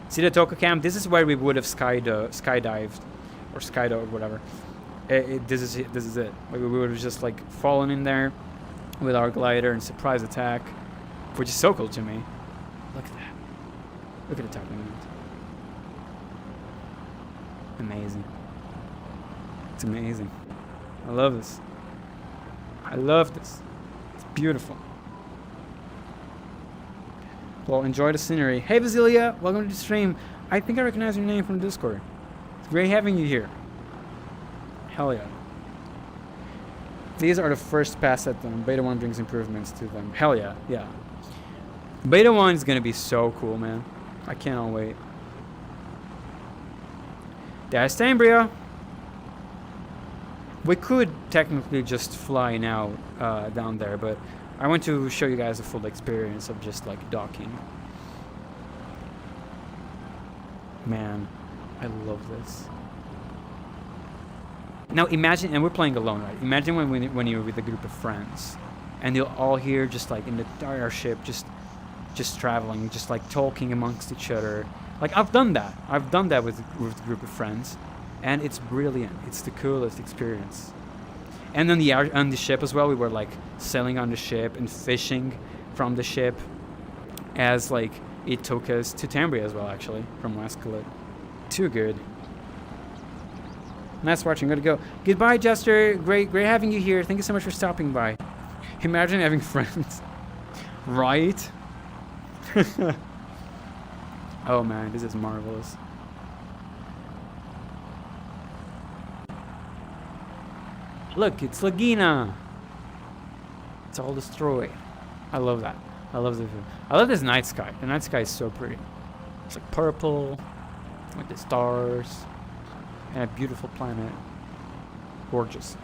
See the Toko Camp? This is where we would have skydived. Or skydove, whatever. This is it. Like we would have just like fallen in there with our glider and surprise attack, which is so cool to me. Look at that. Look at the top of the mountain. Amazing. It's amazing. I love this. I love this. It's beautiful. Well, enjoy the scenery. Hey, Basilia, welcome to the stream. I think I recognize your name from Discord. It's great having you here. Hell yeah. These are the first pass at them. Beta 1 brings improvements to them. Hell yeah, yeah. Beta 1 is gonna be so cool, man. I cannot wait. That's Tambria. We could technically just fly now down there, but I want to show you guys the full experience of just like docking. Man, I love this. Now imagine, and we're playing alone, right? Imagine when you're with a group of friends, and you're all here just like in the airship, just traveling, just like talking amongst each other. Like I've done that. I've done that with a group of friends, and it's brilliant. It's the coolest experience. And on the ship as well, we were like sailing on the ship and fishing from the ship, as like it took us to Tambria as well, actually, from Westcolet. Too good. Nice watching. Gotta go. Goodbye, Jester. Great having you here. Thank you so much for stopping by. Imagine having friends, right? Oh man, this is marvelous. Look, it's Lagina. It's all destroyed. I love that. I love this. I love this night sky. The night sky is so pretty. It's like purple with the stars and a beautiful planet. Gorgeous.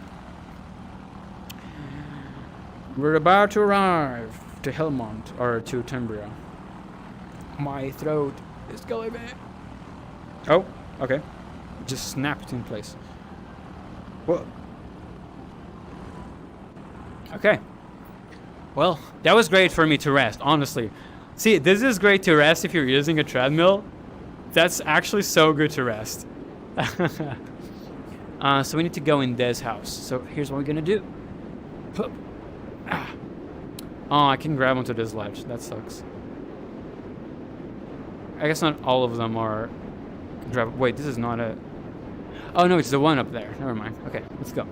We're about to arrive to Helmont, or to Tambria. My throat is killing me. Oh, okay. Just snapped in place. Whoa. Okay. Well, that was great for me to rest, honestly. See, this is great to rest if you're using a treadmill. That's actually so good to rest. So we need to go in this house. So here's what we're gonna do. Oh, I can grab onto this ledge. That sucks. I guess not all of them are grab. Wait, this is not a. Oh no, it's the one up there. Never mind. Okay, let's go.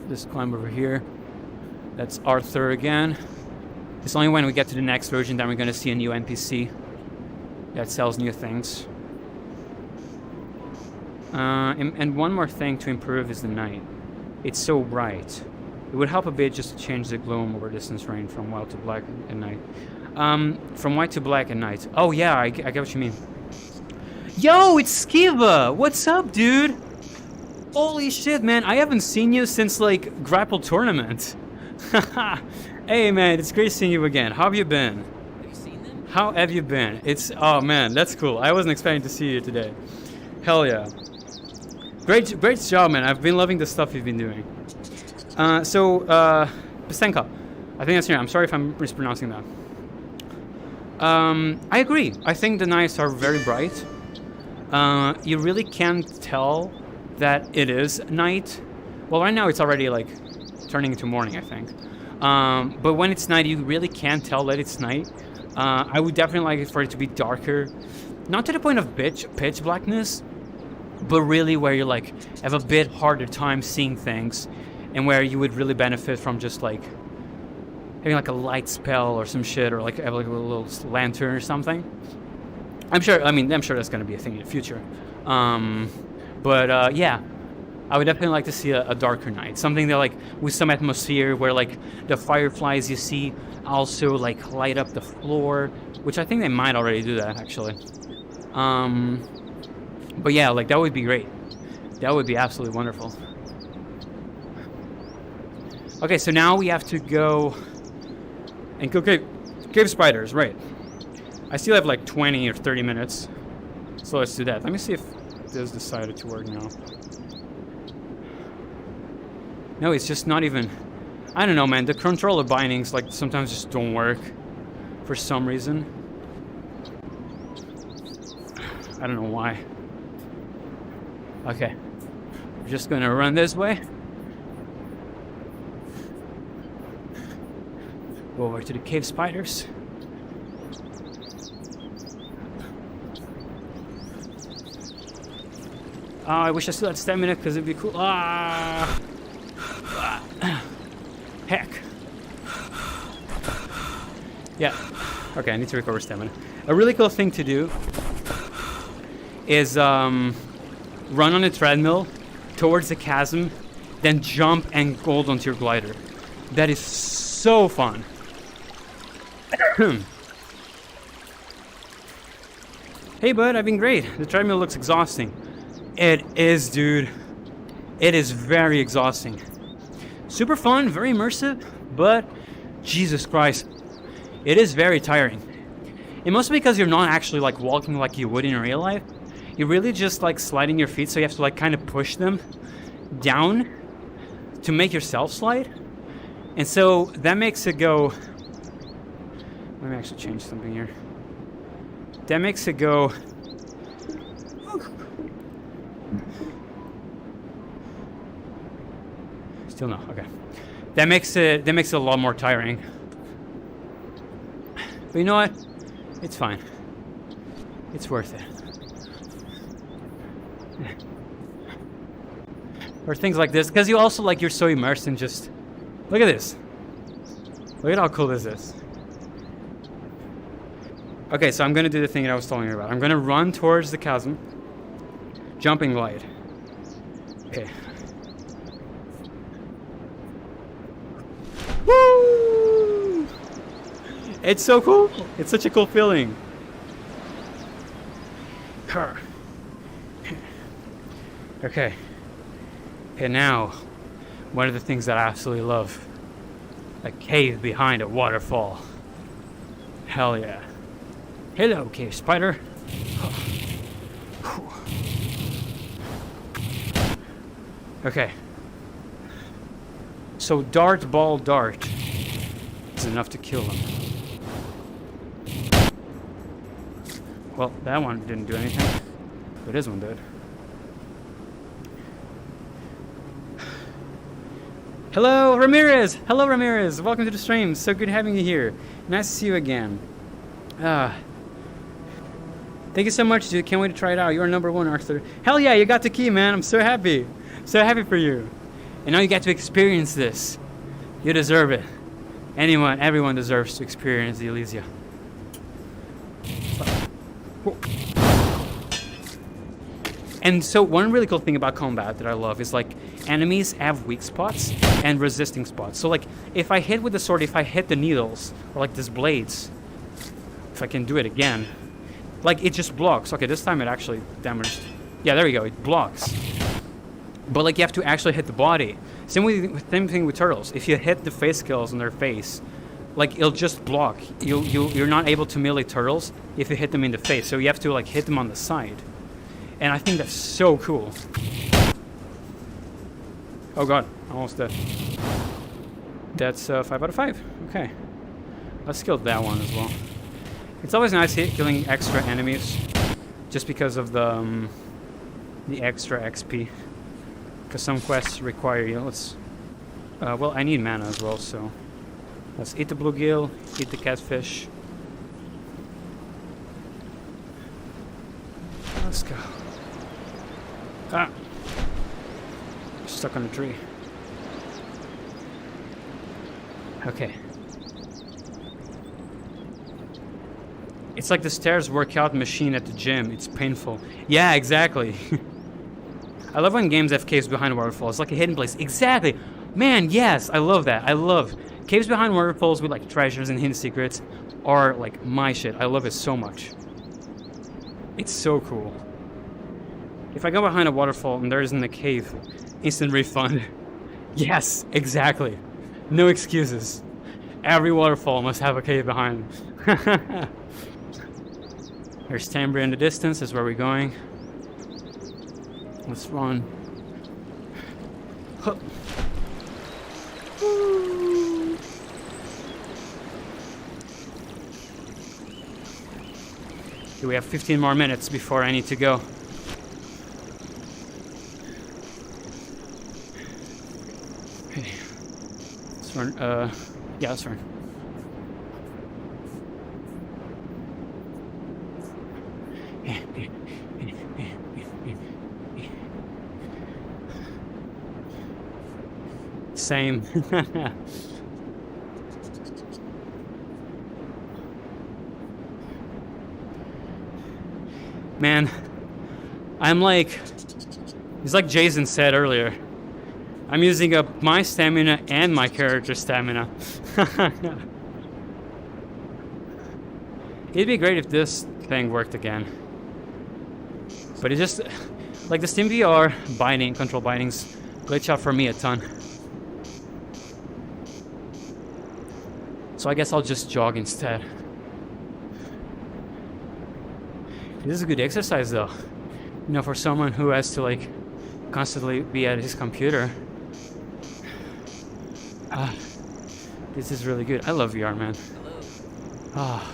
Just climb over here. That's Arthur again. It's only when we get to the next version that we're gonna see a new NPC that sells new things. And one more thing to improve is the night. It's so bright. It would help a bit just to change the gloom over distance range from white to black at night. From white to black at night. Oh yeah, I get what you mean. Yo, it's Skiva! What's up, dude? Holy shit, man. I haven't seen you since, like, Grapple Tournament. Hey, man, it's great seeing you again. How have you been? Have you seen them? How have you been? Oh, man, that's cool. I wasn't expecting to see you today. Hell yeah. Great job, man. I've been loving the stuff you've been doing. Pastenka. I think that's your name. I'm sorry if I'm mispronouncing that. I agree. I think the nights are very bright. You really can't tell that it is night. Well, right now it's already like turning into morning, I think. But when it's night, you really can't tell that it's night. I would definitely like it for it to be darker. Not to the point of pitch blackness, but really where you like have a bit harder time seeing things, and where you would really benefit from just like having like a light spell or some shit, or like have like a little lantern or something. I'm sure that's gonna be a thing in the future. Yeah, I would definitely like to see a darker night, something that like with some atmosphere where like the fireflies you see also like light up the floor, which I think they might already do that actually. But yeah, like that would be great. That would be absolutely wonderful. Okay, so now we have to go and kill cave spiders, right? I still have like 20 or 30 minutes, so let's do that. Let me see if this decided to work now. No, it's just not even. I don't know, man. The controller bindings like sometimes just don't work for some reason. I don't know why. Okay, we're just gonna run this way. Go over to the cave spiders. Oh, I wish I still had stamina because it'd be cool. Heck. Yeah. Okay, I need to recover stamina. A really cool thing to do is run on a treadmill towards the chasm, then jump and hold onto your glider. That is so fun. Hey bud, I've been great. The treadmill looks exhausting. It is, dude. It is very exhausting. Super fun, very immersive, but Jesus Christ, it is very tiring. It must be because you're not actually like walking like you would in real life. You're really just like sliding your feet, so you have to like kind of push them down to make yourself slide. And so that makes it go... Let me actually change something here. That makes it go... Still no, okay. That makes it a lot more tiring. But you know what? It's fine. It's worth it. Or things like this, because you also like you're so immersed in just look at this. Look at how cool this is. Okay, so I'm gonna do the thing that I was telling you about. I'm gonna run towards the chasm. Jumping glide. Okay. Woo! It's so cool. It's such a cool feeling. Okay. Okay, now, one of the things that I absolutely love. A cave behind a waterfall. Hell yeah. Hello, cave spider. Okay. So dart, ball, dart is enough to kill them. Well, that one didn't do anything, but this one did. Hello, Ramirez! Hello, Ramirez! Welcome to the stream. So good having you here. Nice to see you again. Thank you so much, dude. Can't wait to try it out. You're number one, Arthur. Hell yeah, you got the key, man. I'm so happy. So happy for you. And now you get to experience this. You deserve it. Everyone deserves to experience the Ilysia. And so one really cool thing about combat that I love is like enemies have weak spots and resisting spots. So like if I hit with the sword, if I hit the needles or like these blades, if I can do it again, like it just blocks. Okay, this time it actually damaged. Yeah, there we go. It blocks. But like you have to actually hit the body. Same thing with turtles. If you hit the face kills on their face, like it'll just block. You're not able to melee turtles if you hit them in the face. So you have to like hit them on the side. And I think that's so cool. Oh god, almost dead. That's 5 out of 5. Okay. Let's kill that one as well. It's always nice killing extra enemies. Just because of the extra XP. Because some quests require you. Let's... well, I need mana as well, so... Let's eat the bluegill, eat the catfish. Let's go. Ah! Stuck on a tree. Okay. It's like the stairs workout machine at the gym. It's painful. Yeah, exactly. I love when games have caves behind waterfalls. Like a hidden place. Exactly! Man, yes! I love that. I love caves behind waterfalls with like treasures and hidden secrets are like my shit. I love it so much. It's so cool. If I go behind a waterfall and there isn't a cave, instant refund. Yes, exactly. No excuses. Every waterfall must have a cave behind. There's Tambria in the distance. That's where we're going. Let's run. Huh. Okay, we have 15 more minutes before I need to go. Okay. Let's run. Yeah, let's run. Same. Man, I'm like, it's like Jason said earlier. I'm using up my stamina and my character's stamina. It'd be great if this thing worked again. But it just, like the Steam VR binding, control bindings glitch out for me a ton. So I guess I'll just jog instead. This is a good exercise though. You know, for someone who has to like constantly be at his computer. This is really good. I love VR, man. Ah.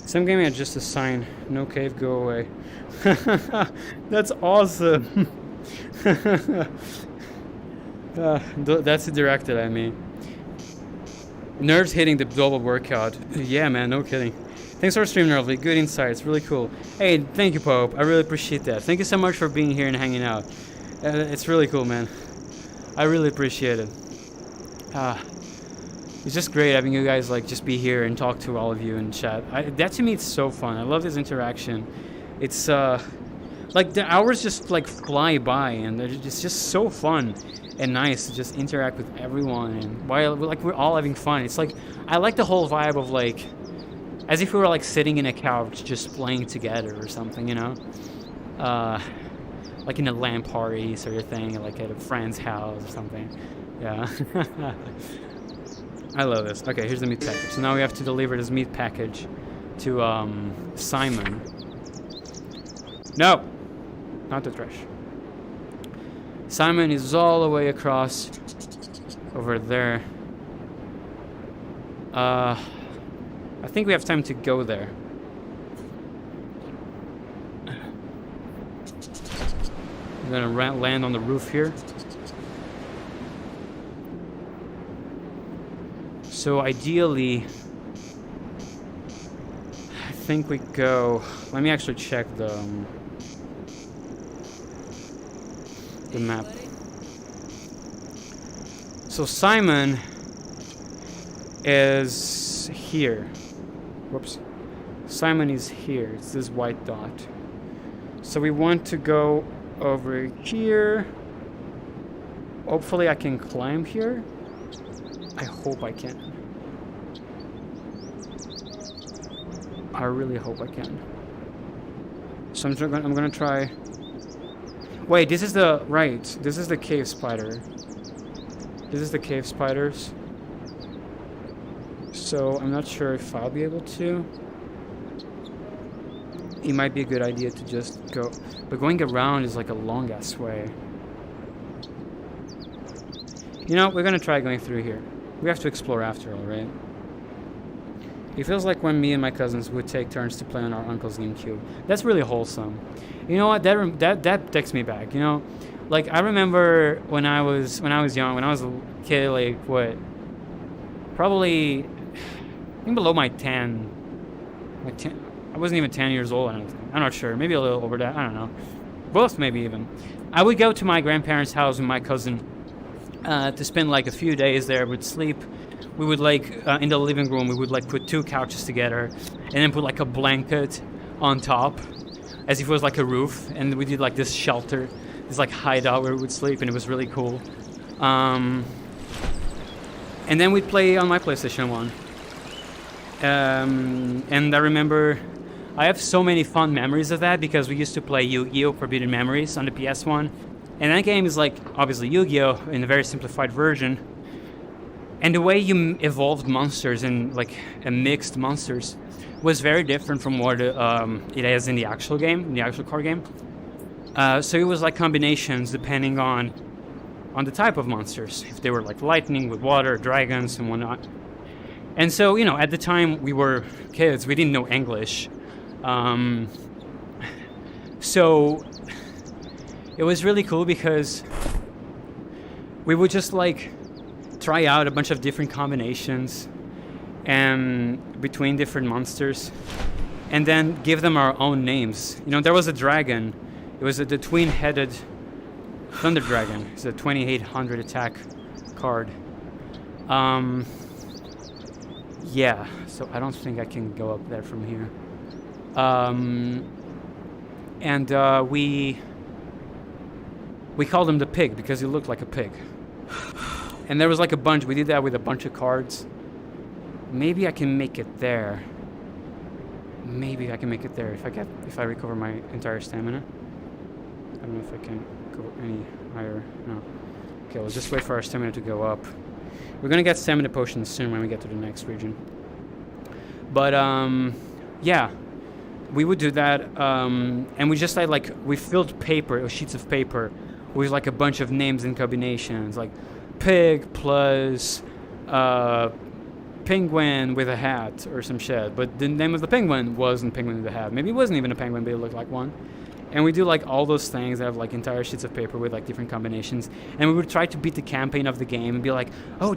Some game had just a sign, no cave, go away. That's awesome. That's directed at me. Nerves hitting the double workout. Yeah, man, no kidding. Thanks for streaming, Nervely. Good insights, really cool. Hey, thank you, Pope. I really appreciate that. Thank you so much for being here and hanging out. It's really cool, man. I really appreciate it. It's just great having you guys like just be here and talk to all of you and chat. That to me, it's so fun. I love this interaction. It's like the hours just like fly by, and it's just so fun and nice to just interact with everyone, and while like we're all having fun. It's like I like the whole vibe of like as if we were like sitting in a couch just playing together or something, you know, like in a LAN party sort of thing, like at a friend's house or something. Yeah. I love this. Okay, here's the meat package. So now we have to deliver this meat package to Simon. No, not the trash. Simon is all the way across over there. I think we have time to go there. I'm gonna land on the roof here. So ideally, I think we go. Let me actually check the map. So Simon is here. Whoops. Simon is here. It's this white dot. So we want to go over here. Hopefully I can climb here. I hope I can. I really hope I can. So I'm gonna try. Wait, this is the right. This is the cave spider. This is the cave spiders. So I'm not sure if I'll be able to. It might be a good idea to just go, but going around is like a long ass way. You know, we're gonna try going through here. We have to explore after all, right? It feels like when me and my cousins would take turns to play on our uncle's GameCube. That's really wholesome. You know what? That takes me back. You know, like I remember when I was young, when I was a kid, like what? Probably, I think below my 10. Like 10. I wasn't even 10 years old. I'm not sure. Maybe a little over that. I don't know. Both maybe even. I would go to my grandparents' house with my cousin to spend like a few days there. We'd sleep. We would like in the living room. We would like put two couches together, and then put like a blanket on top, as if it was like a roof. And we did like this shelter, this like hideout where we would sleep, and it was really cool. And then we'd play on my PlayStation 1. And I remember I have so many fun memories of that because we used to play Yu-Gi-Oh! Forbidden Memories on the PS1. And that game is like, obviously, Yu-Gi-Oh! In a very simplified version. And the way you evolved monsters and like mixed monsters was very different from what it is in the actual game, in the actual card game. So it was like combinations depending on the type of monsters. If they were like lightning with water, dragons and whatnot. And so, you know, at the time we were kids, we didn't know English. So it was really cool because we would just like try out a bunch of different combinations and between different monsters and then give them our own names. You know, there was a dragon. It was the twin-headed thunder dragon. It's a 2800 attack card. Yeah, so I don't think I can go up there from here. We called him the pig because he looked like a pig. And there was like a bunch. We did that with a bunch of cards. Maybe I can make it there. maybe I can make it there if I recover my entire stamina. I don't know if I can go any higher. No. Okay, let's just wait for our stamina to go up. We're gonna get stamina potions soon when we get to the next region. But yeah, we would do that, and we just like we filled paper, sheets of paper, with like a bunch of names and combinations, like pig plus penguin with a hat or some shit. But the name of the penguin wasn't penguin with a hat. Maybe it wasn't even a penguin, but it looked like one. And we do like all those things that have like entire sheets of paper with like different combinations. And we would try to beat the campaign of the game and be like, oh,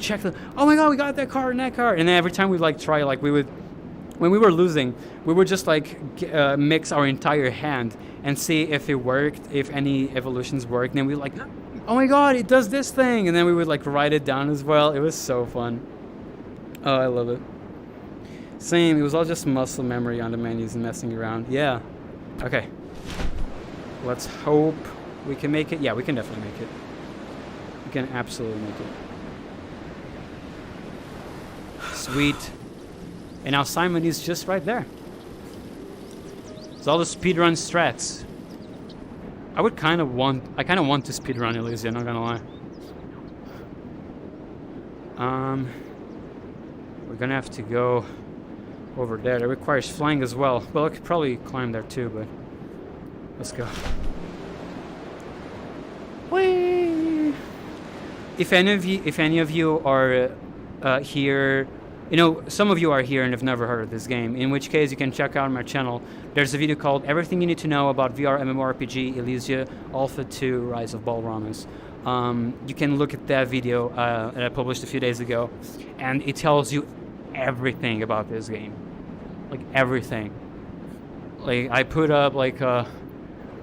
oh my god, we got that car and that car. And then every time we'd like try, like we would, when we were losing, we would just like mix our entire hand and see if it worked, if any evolutions worked. And then we like, oh my god, it does this thing. And then we would like write it down as well. It was so fun. Oh, I love it. Same, it was all just muscle memory on the menus and messing around. Yeah. Okay. Let's hope we can make it. Yeah, we can definitely make it. We can absolutely make it. Sweet. And now Simon is just right there. It's all the speedrun strats. I kind of want to speedrun Ilysia, not gonna lie. We're gonna have to go over there. That requires flying as well. Well, I could probably climb there too, but let's go. Whee! If any of you are here, you know, some of you are here and have never heard of this game, in which case you can check out my channel. There's a video called Everything You Need to Know About VR MMORPG Ilysia Alpha 2 Rise of Bal'Ramos. You can look at that video that I published a few days ago, and it tells you everything about this game. Like everything. Like I put up like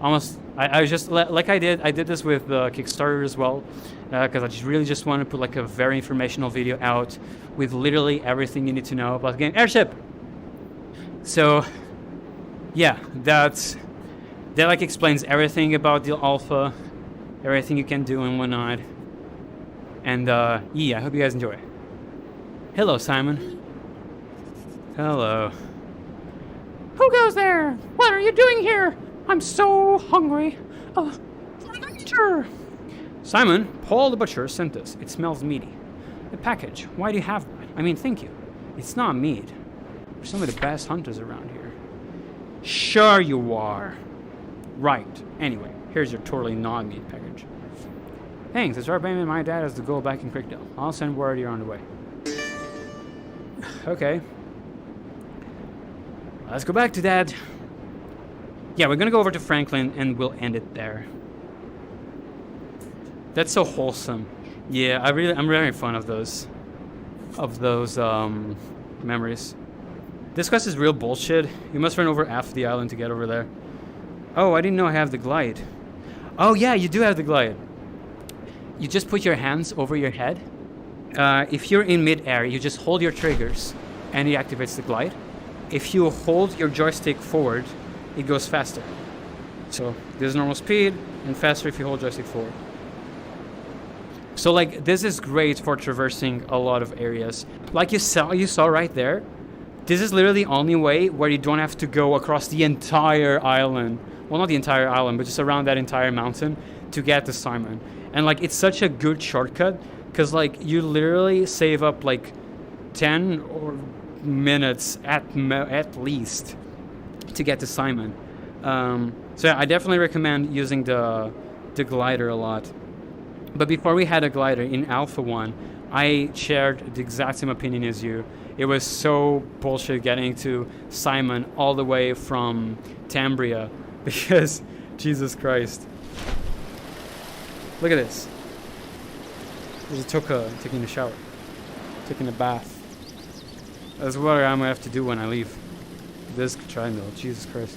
almost I was just like I did this with Kickstarter as well, because I just want to put like a very informational video out with literally everything you need to know about the game. Airship. So yeah, that like explains everything about the alpha, everything you can do and whatnot. And yeah, I hope you guys enjoy. Hello, Simon. Hello. Who goes there? What are you doing here? I'm so hungry. Sure. Simon, Paul the Butcher sent this. It smells meaty. The package. Why do you have that? I mean, thank you. It's not meat. We're some of the best hunters around here. Sure you are. Right. Anyway, here's your totally non-meat package. Thanks. It's our payment. My dad has to go back in Crickdale. I'll send word you're on the way. Okay. Let's go back to Dad. Yeah, we're gonna go over to Franklin and we'll end it there. That's so wholesome. Yeah, I'm very fond of those memories. This quest is real bullshit. You must run over half the island to get over there. Oh, I didn't know I have the glide. Oh yeah, you do have the glide. You just put your hands over your head. If you're in mid-air, you just hold your triggers and it activates the glide. If you hold your joystick forward, it goes faster. So there's normal speed and faster if you hold joystick forward. So like this is great for traversing a lot of areas. Like you saw right there. This is literally the only way where you don't have to go across the entire island. Well, not the entire island, but just around that entire mountain to get to Simon. And like it's such a good shortcut because like you literally save up like 10 or minutes at least to get to Simon. So yeah, I definitely recommend using the glider a lot. But before we had a glider in Alpha 1, I shared the exact same opinion as you. It was so bullshit getting to Simon all the way from Tambria because Jesus Christ. Look at this. There's a Toka taking a shower, taking a bath. That's what I'm gonna have to do when I leave this treadmill. Jesus Christ.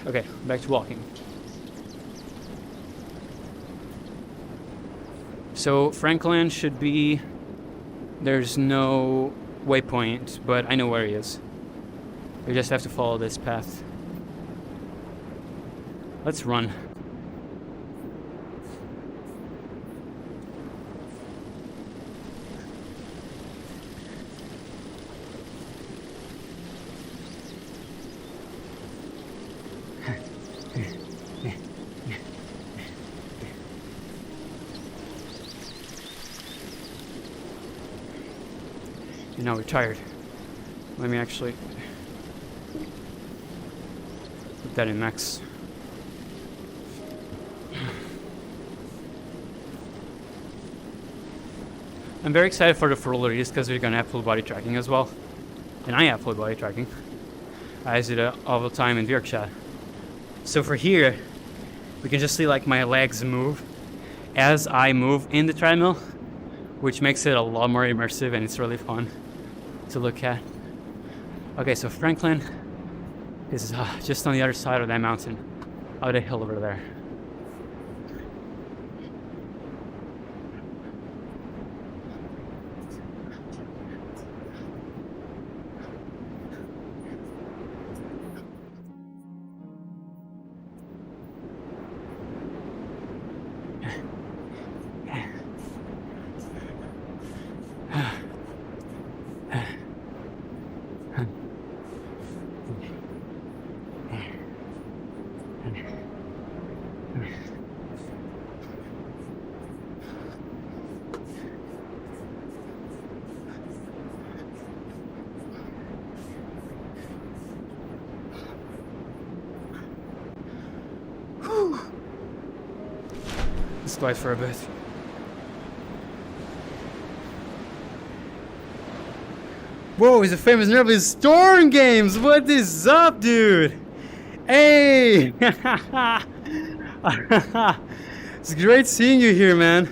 Okay, back to walking. So Franklin should be. There's no waypoint, but I know where he is. We just have to follow this path. Let's run. You know, we're tired. Let me actually put that in max. I'm very excited for the full release because we're gonna have full body tracking as well. And I have full body tracking. I use it all the time in VR chat. So for here, we can just see like my legs move as I move in the treadmill, which makes it a lot more immersive and it's really fun to look at. Okay, so Franklin is just on the other side of that mountain, of the hill over there. Let's glide for a bit. Whoa, he's a famous nerd with Storm Games! What is up, dude? Hey! It's great seeing you here, man.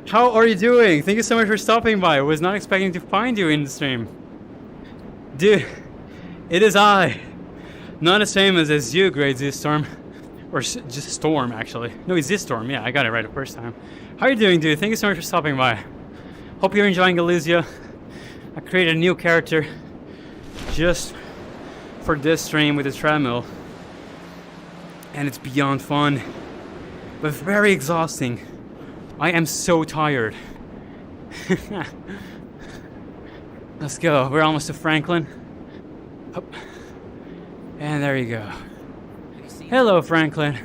How are you doing? Thank you so much for stopping by. I was not expecting to find you in the stream. Dude, it is I. Not as famous as you, Great Z Storm. Or just Storm, actually. No, it's this Storm. Yeah, I got it right the first time. How are you doing, dude? Thank you so much for stopping by. Hope you're enjoying Ilysia. I created a new character just for this stream with the treadmill. And it's beyond fun. But very exhausting. I am so tired. Let's go. We're almost to Franklin. Up. And there you go. Hello, Franklin.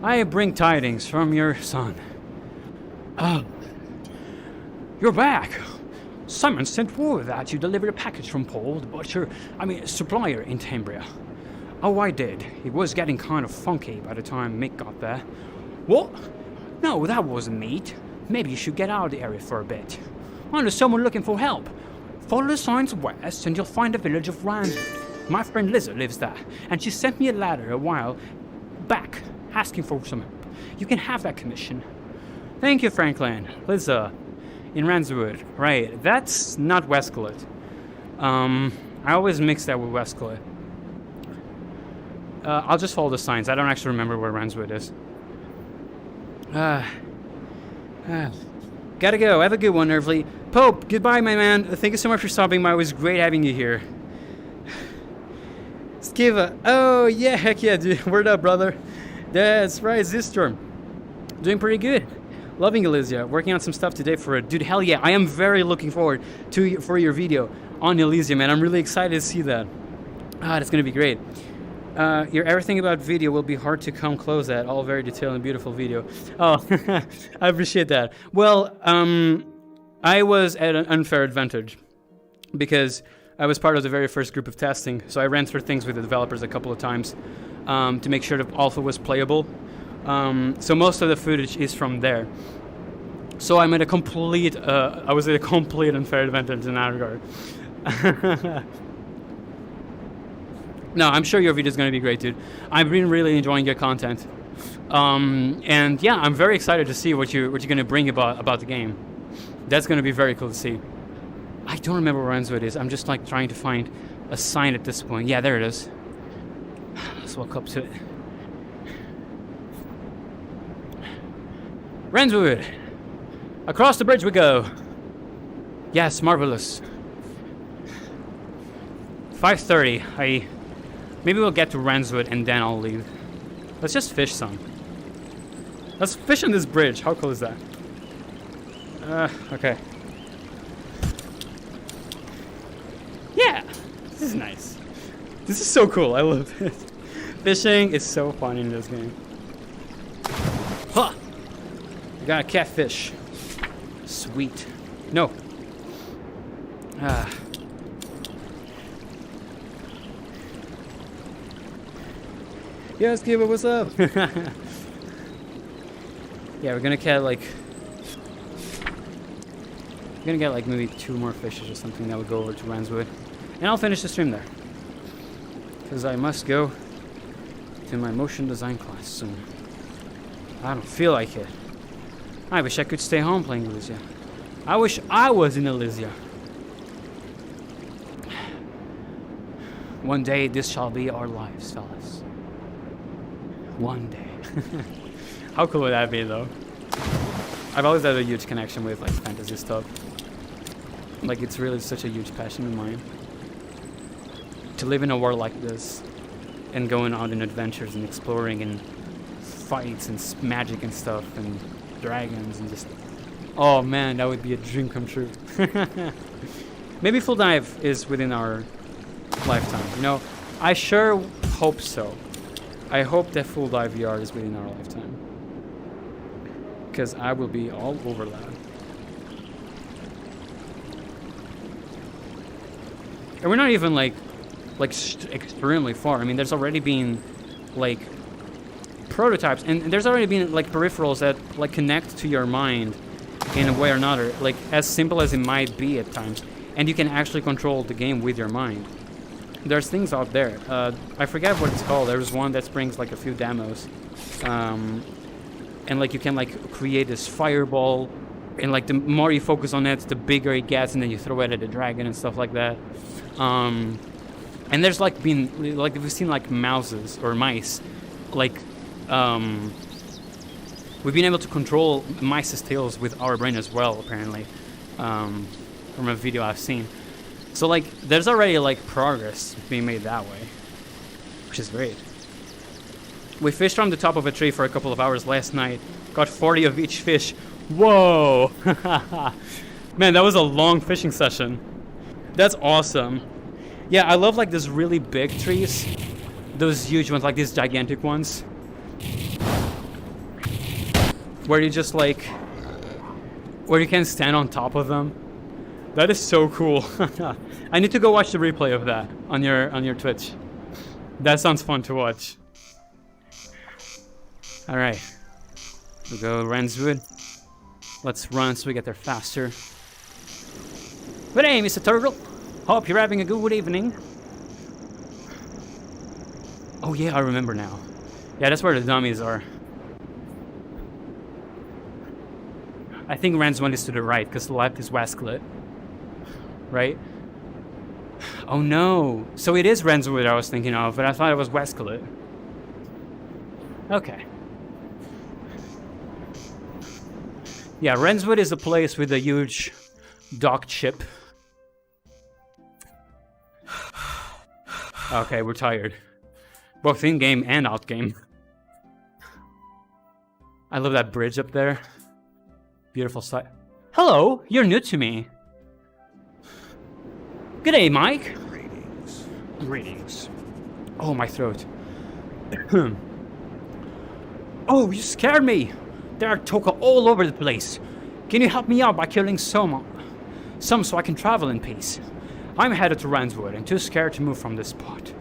I bring tidings from your son. Oh, you're back. Simon sent word that you delivered a package from Paul, the butcher, supplier in Tambria. Oh, I did. It was getting kind of funky by the time Mick got there. What? No, that wasn't neat. Maybe you should get out of the area for a bit. I know someone looking for help. Follow the signs west and you'll find the village of Rand. My friend Lizard lives there, and she sent me a letter a while back asking for some help. You can have that commission. Thank you, Franklin. Lizard in Ranswood. Right, that's not Westcliff. I always mix that with Westcliff. I'll just follow the signs. I don't actually remember where Ranswood is. Gotta go. Have a good one, Nervly. Pope, goodbye, my man. Thank you so much for stopping by. It was great having you here. Skiva. Oh, yeah, heck yeah, dude. Word up, brother. That's right, Zistorm. Doing pretty good. Loving Ilysia. Working on some stuff today for it. Dude, hell yeah. I am very looking forward for your video on Ilysia, man. I'm really excited to see that. That's going to be great. Your everything about video will be hard to come close at. All very detailed and beautiful video. Oh, I appreciate that. Well, I was at an unfair advantage because I was part of the very first group of testing, so I ran through things with the developers a couple of times to make sure the alpha was playable. So most of the footage is from there. So I'm at a complete, I was at a complete unfair advantage in that regard. No, I'm sure your video is going to be great, dude. I've been really enjoying your content. And yeah, I'm very excited to see what you're going to bring about the game. That's going to be very cool to see. I don't remember where Ranswood is. I'm just like trying to find a sign at this point. Yeah, there it is. Let's walk up to it. Ranswood! Across the bridge we go. Yes, marvelous. 5:30. Maybe we'll get to Ranswood and then I'll leave. Let's just fish some. Let's fish on this bridge. How cool is that? Okay. Yeah, this is nice. This is so cool. I love it. Fishing is so fun in this game. Huh! I got a catfish. Sweet. No. Ah. Yes, Kiba, what's up? Yeah, we're gonna get like maybe 2 more fishes or something that would go over to Ranswood, and I'll finish the stream there because I must go to my motion design class soon. I don't feel like it. I wish I could stay home playing Ilysia. I wish I was in Ilysia. One day this shall be our lives, fellas. One day. How cool would that be, though? I've always had a huge connection with like fantasy stuff. Like, it's really such a huge passion of mine to live in a world like this and going out in adventures and exploring and fights and magic and stuff and dragons and just, oh man, that would be a dream come true. Maybe full dive is within our lifetime, you know. I sure hope so. I hope that full dive VR is within our lifetime, because I will be all over that. And we're not even like extremely far. I mean, there's already been like prototypes, and there's already been like peripherals that like connect to your mind in a way or another, like as simple as it might be at times, and you can actually control the game with your mind. There's things out there. I forget what it's called. There's one that brings like a few demos, and like you can like create this fireball, and like the more you focus on it, the bigger it gets, and then you throw it at the dragon and stuff like that. And there's like been like we've seen like mouses or mice, like we've been able to control mice's tails with our brain as well, apparently, from a video I've seen. So like there's already like progress being made that way, which is great. We fished from the top of a tree for a couple of hours last night, got 40 of each fish. Whoa! Man, that was a long fishing session. That's awesome. Yeah, I love like those really big trees, those huge ones, like these gigantic ones, where you just like, where you can stand on top of them. That is so cool. I need to go watch the replay of that on your Twitch. That sounds fun to watch. All right, we'll go Ranswood. Let's run so we get there faster. Good day, Mr. Turtle. Hope you're having a good evening. Oh yeah, I remember now. Yeah, that's where the dummies are. I think Ranswood is to the right, because the left is Westcliff. Right? Oh no. So it is Ranswood I was thinking of, but I thought it was Westcliff. Okay. Yeah, Ranswood is a place with a huge docked ship. Okay, we're tired. Both in-game and out-game. I love that bridge up there. Beautiful sight. Hello, you're new to me. G'day, Mike. Greetings. Greetings. Oh, my throat. Oh, you scared me. There are Toka all over the place. Can you help me out by killing some so I can travel in peace? I'm headed to Ranswood and too scared to move from this spot.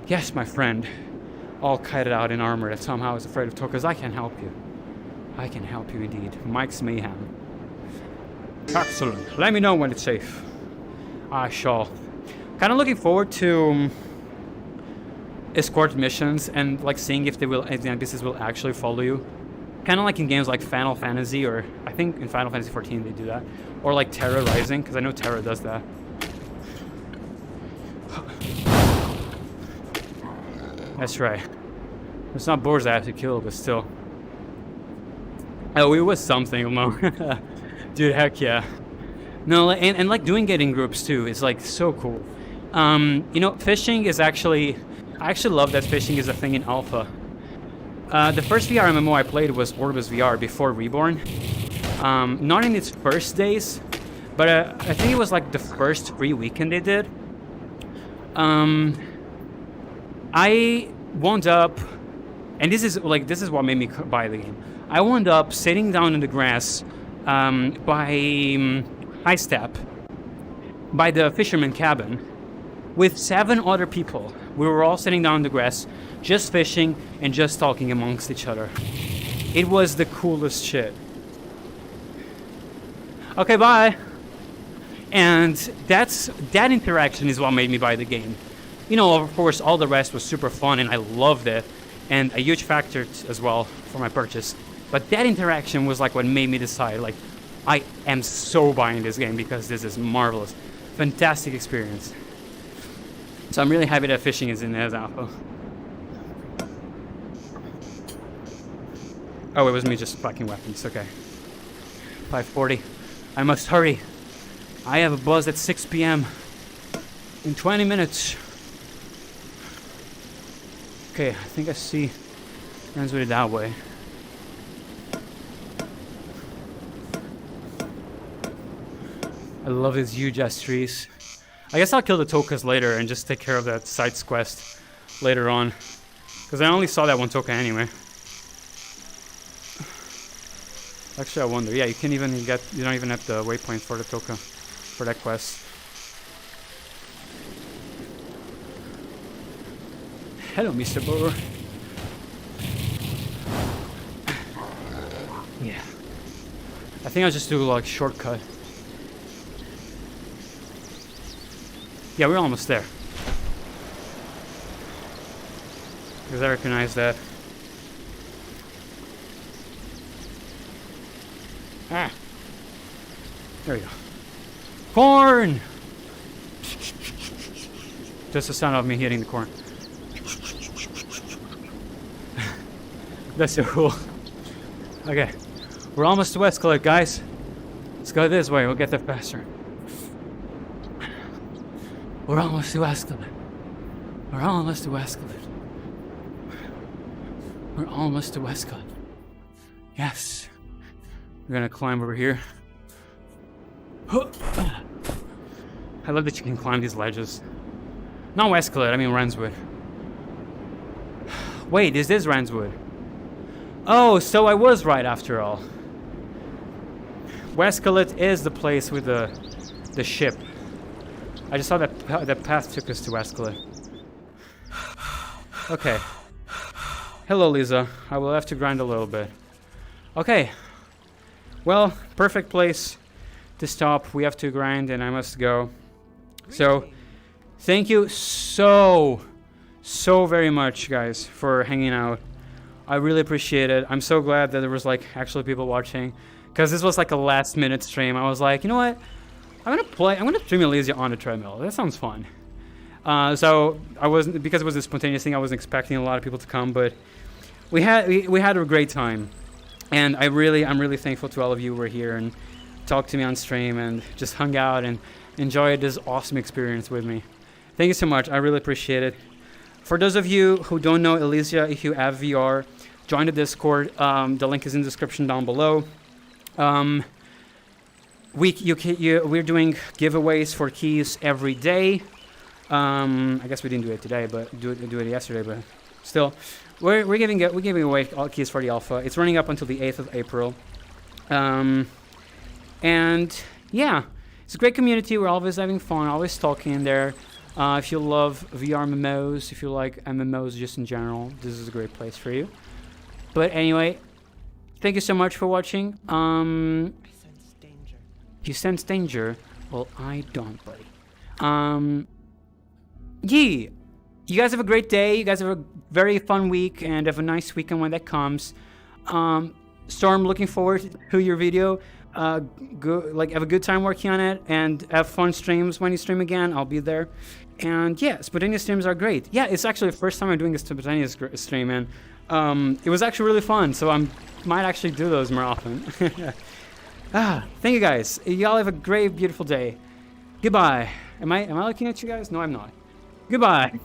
Yes, my friend. All kitted out in armor that somehow is afraid of Tokas. I can help you. I can help you indeed. Mike's Mayhem. Excellent. Let me know when it's safe. I shall. Kind of looking forward to escort missions and like seeing if they will, if the NPCs will actually follow you. Kind of like in games like Final Fantasy, or I think in Final Fantasy 14 they do that, or like Terra Rising, because I know Terra does that. That's right. It's not boars I have to kill, but still. Oh, it was something, Mo. Dude, heck yeah. No, and like doing it in groups too is like so cool. You know, fishing is actually, I actually love that fishing is a thing in alpha. The first VR MMO I played was Orbis VR before Reborn. Not in its first days, but I think it was like the first free weekend they did. I wound up, and this is what made me buy the game. I wound up sitting down in the grass by High Step, by the fisherman cabin with 7 other people. We were all sitting down in the grass, just fishing and just talking amongst each other. It was the coolest shit. Okay, bye. And that interaction is what made me buy the game. You know, of course, all the rest was super fun and I loved it, and a huge factor as well for my purchase. But that interaction was like what made me decide, like, I am so buying this game because this is marvelous. Fantastic experience. So I'm really happy that fishing is in the alpha. Oh, it was me just fucking weapons, okay. 5:40. I must hurry. I have a buzz at 6 p.m. in 20 minutes. Okay, I think I see runs with it that way. I love these huge ass trees. I guess I'll kill the tokas later and just take care of that side quest later on. Because I only saw that one toka anyway. Actually, I wonder. Yeah, you don't even have the waypoint for the toka for that quest. Hello, Mr. Boar. Yeah. I think I'll just do like shortcut. Yeah, we're almost there. Because I recognize that. Ah. There we go. Corn! Just the sound of me hitting the corn. That's so cool. Okay. We're almost to Westcliff, guys. Let's go this way. We'll get there faster. We're almost to Westcliff. We're almost to Westcliff. We're almost to Westcliff. Yes. We're gonna climb over here. I love that you can climb these ledges. Not Westcliff, I mean Ranswood. Wait, is this Ranswood? Oh, so I was right after all. Westcliff is the place with the ship. I just saw that path took us to Westcliff. Okay. Hello, Lisa. I will have to grind a little bit. Okay. Well, perfect place to stop. We have to grind and I must go. So, thank you so very much, guys, for hanging out. I really appreciate it. I'm so glad that there was like actually people watching, because this was like a last minute stream. I was like, you know what? I'm gonna stream Ilysia on the treadmill. That sounds fun. So I wasn't, because it was a spontaneous thing, I wasn't expecting a lot of people to come, but we had a great time. And I'm really thankful to all of you who were here and talked to me on stream and just hung out and enjoyed this awesome experience with me. Thank you so much. I really appreciate it. For those of you who don't know Ilysia, if you have VR, join the Discord. The link is in the description down below. We're doing giveaways for keys every day. I guess we didn't do it today, but do it yesterday. But still, we're giving away all keys for the alpha. It's running up until the 8th of April. And yeah, it's a great community. We're always having fun, always talking in there. If you love VR MMOs, if you like MMOs just in general, this is a great place for you. But anyway, thank you so much for watching. I sense danger. You sense danger? Well, I don't, buddy. Yeah. You guys have a great day. You guys have a very fun week and have a nice weekend when that comes. Storm, looking forward to your video. Have a good time working on it and have fun streams. When you stream again, I'll be there. And yeah, spontaneous streams are great. Yeah, it's actually the first time I'm doing a spontaneous stream, and it was actually really fun. So I might actually do those more often. Thank you guys. Y'all have a great, beautiful day. Goodbye. Am I looking at you guys? No, I'm not. Goodbye.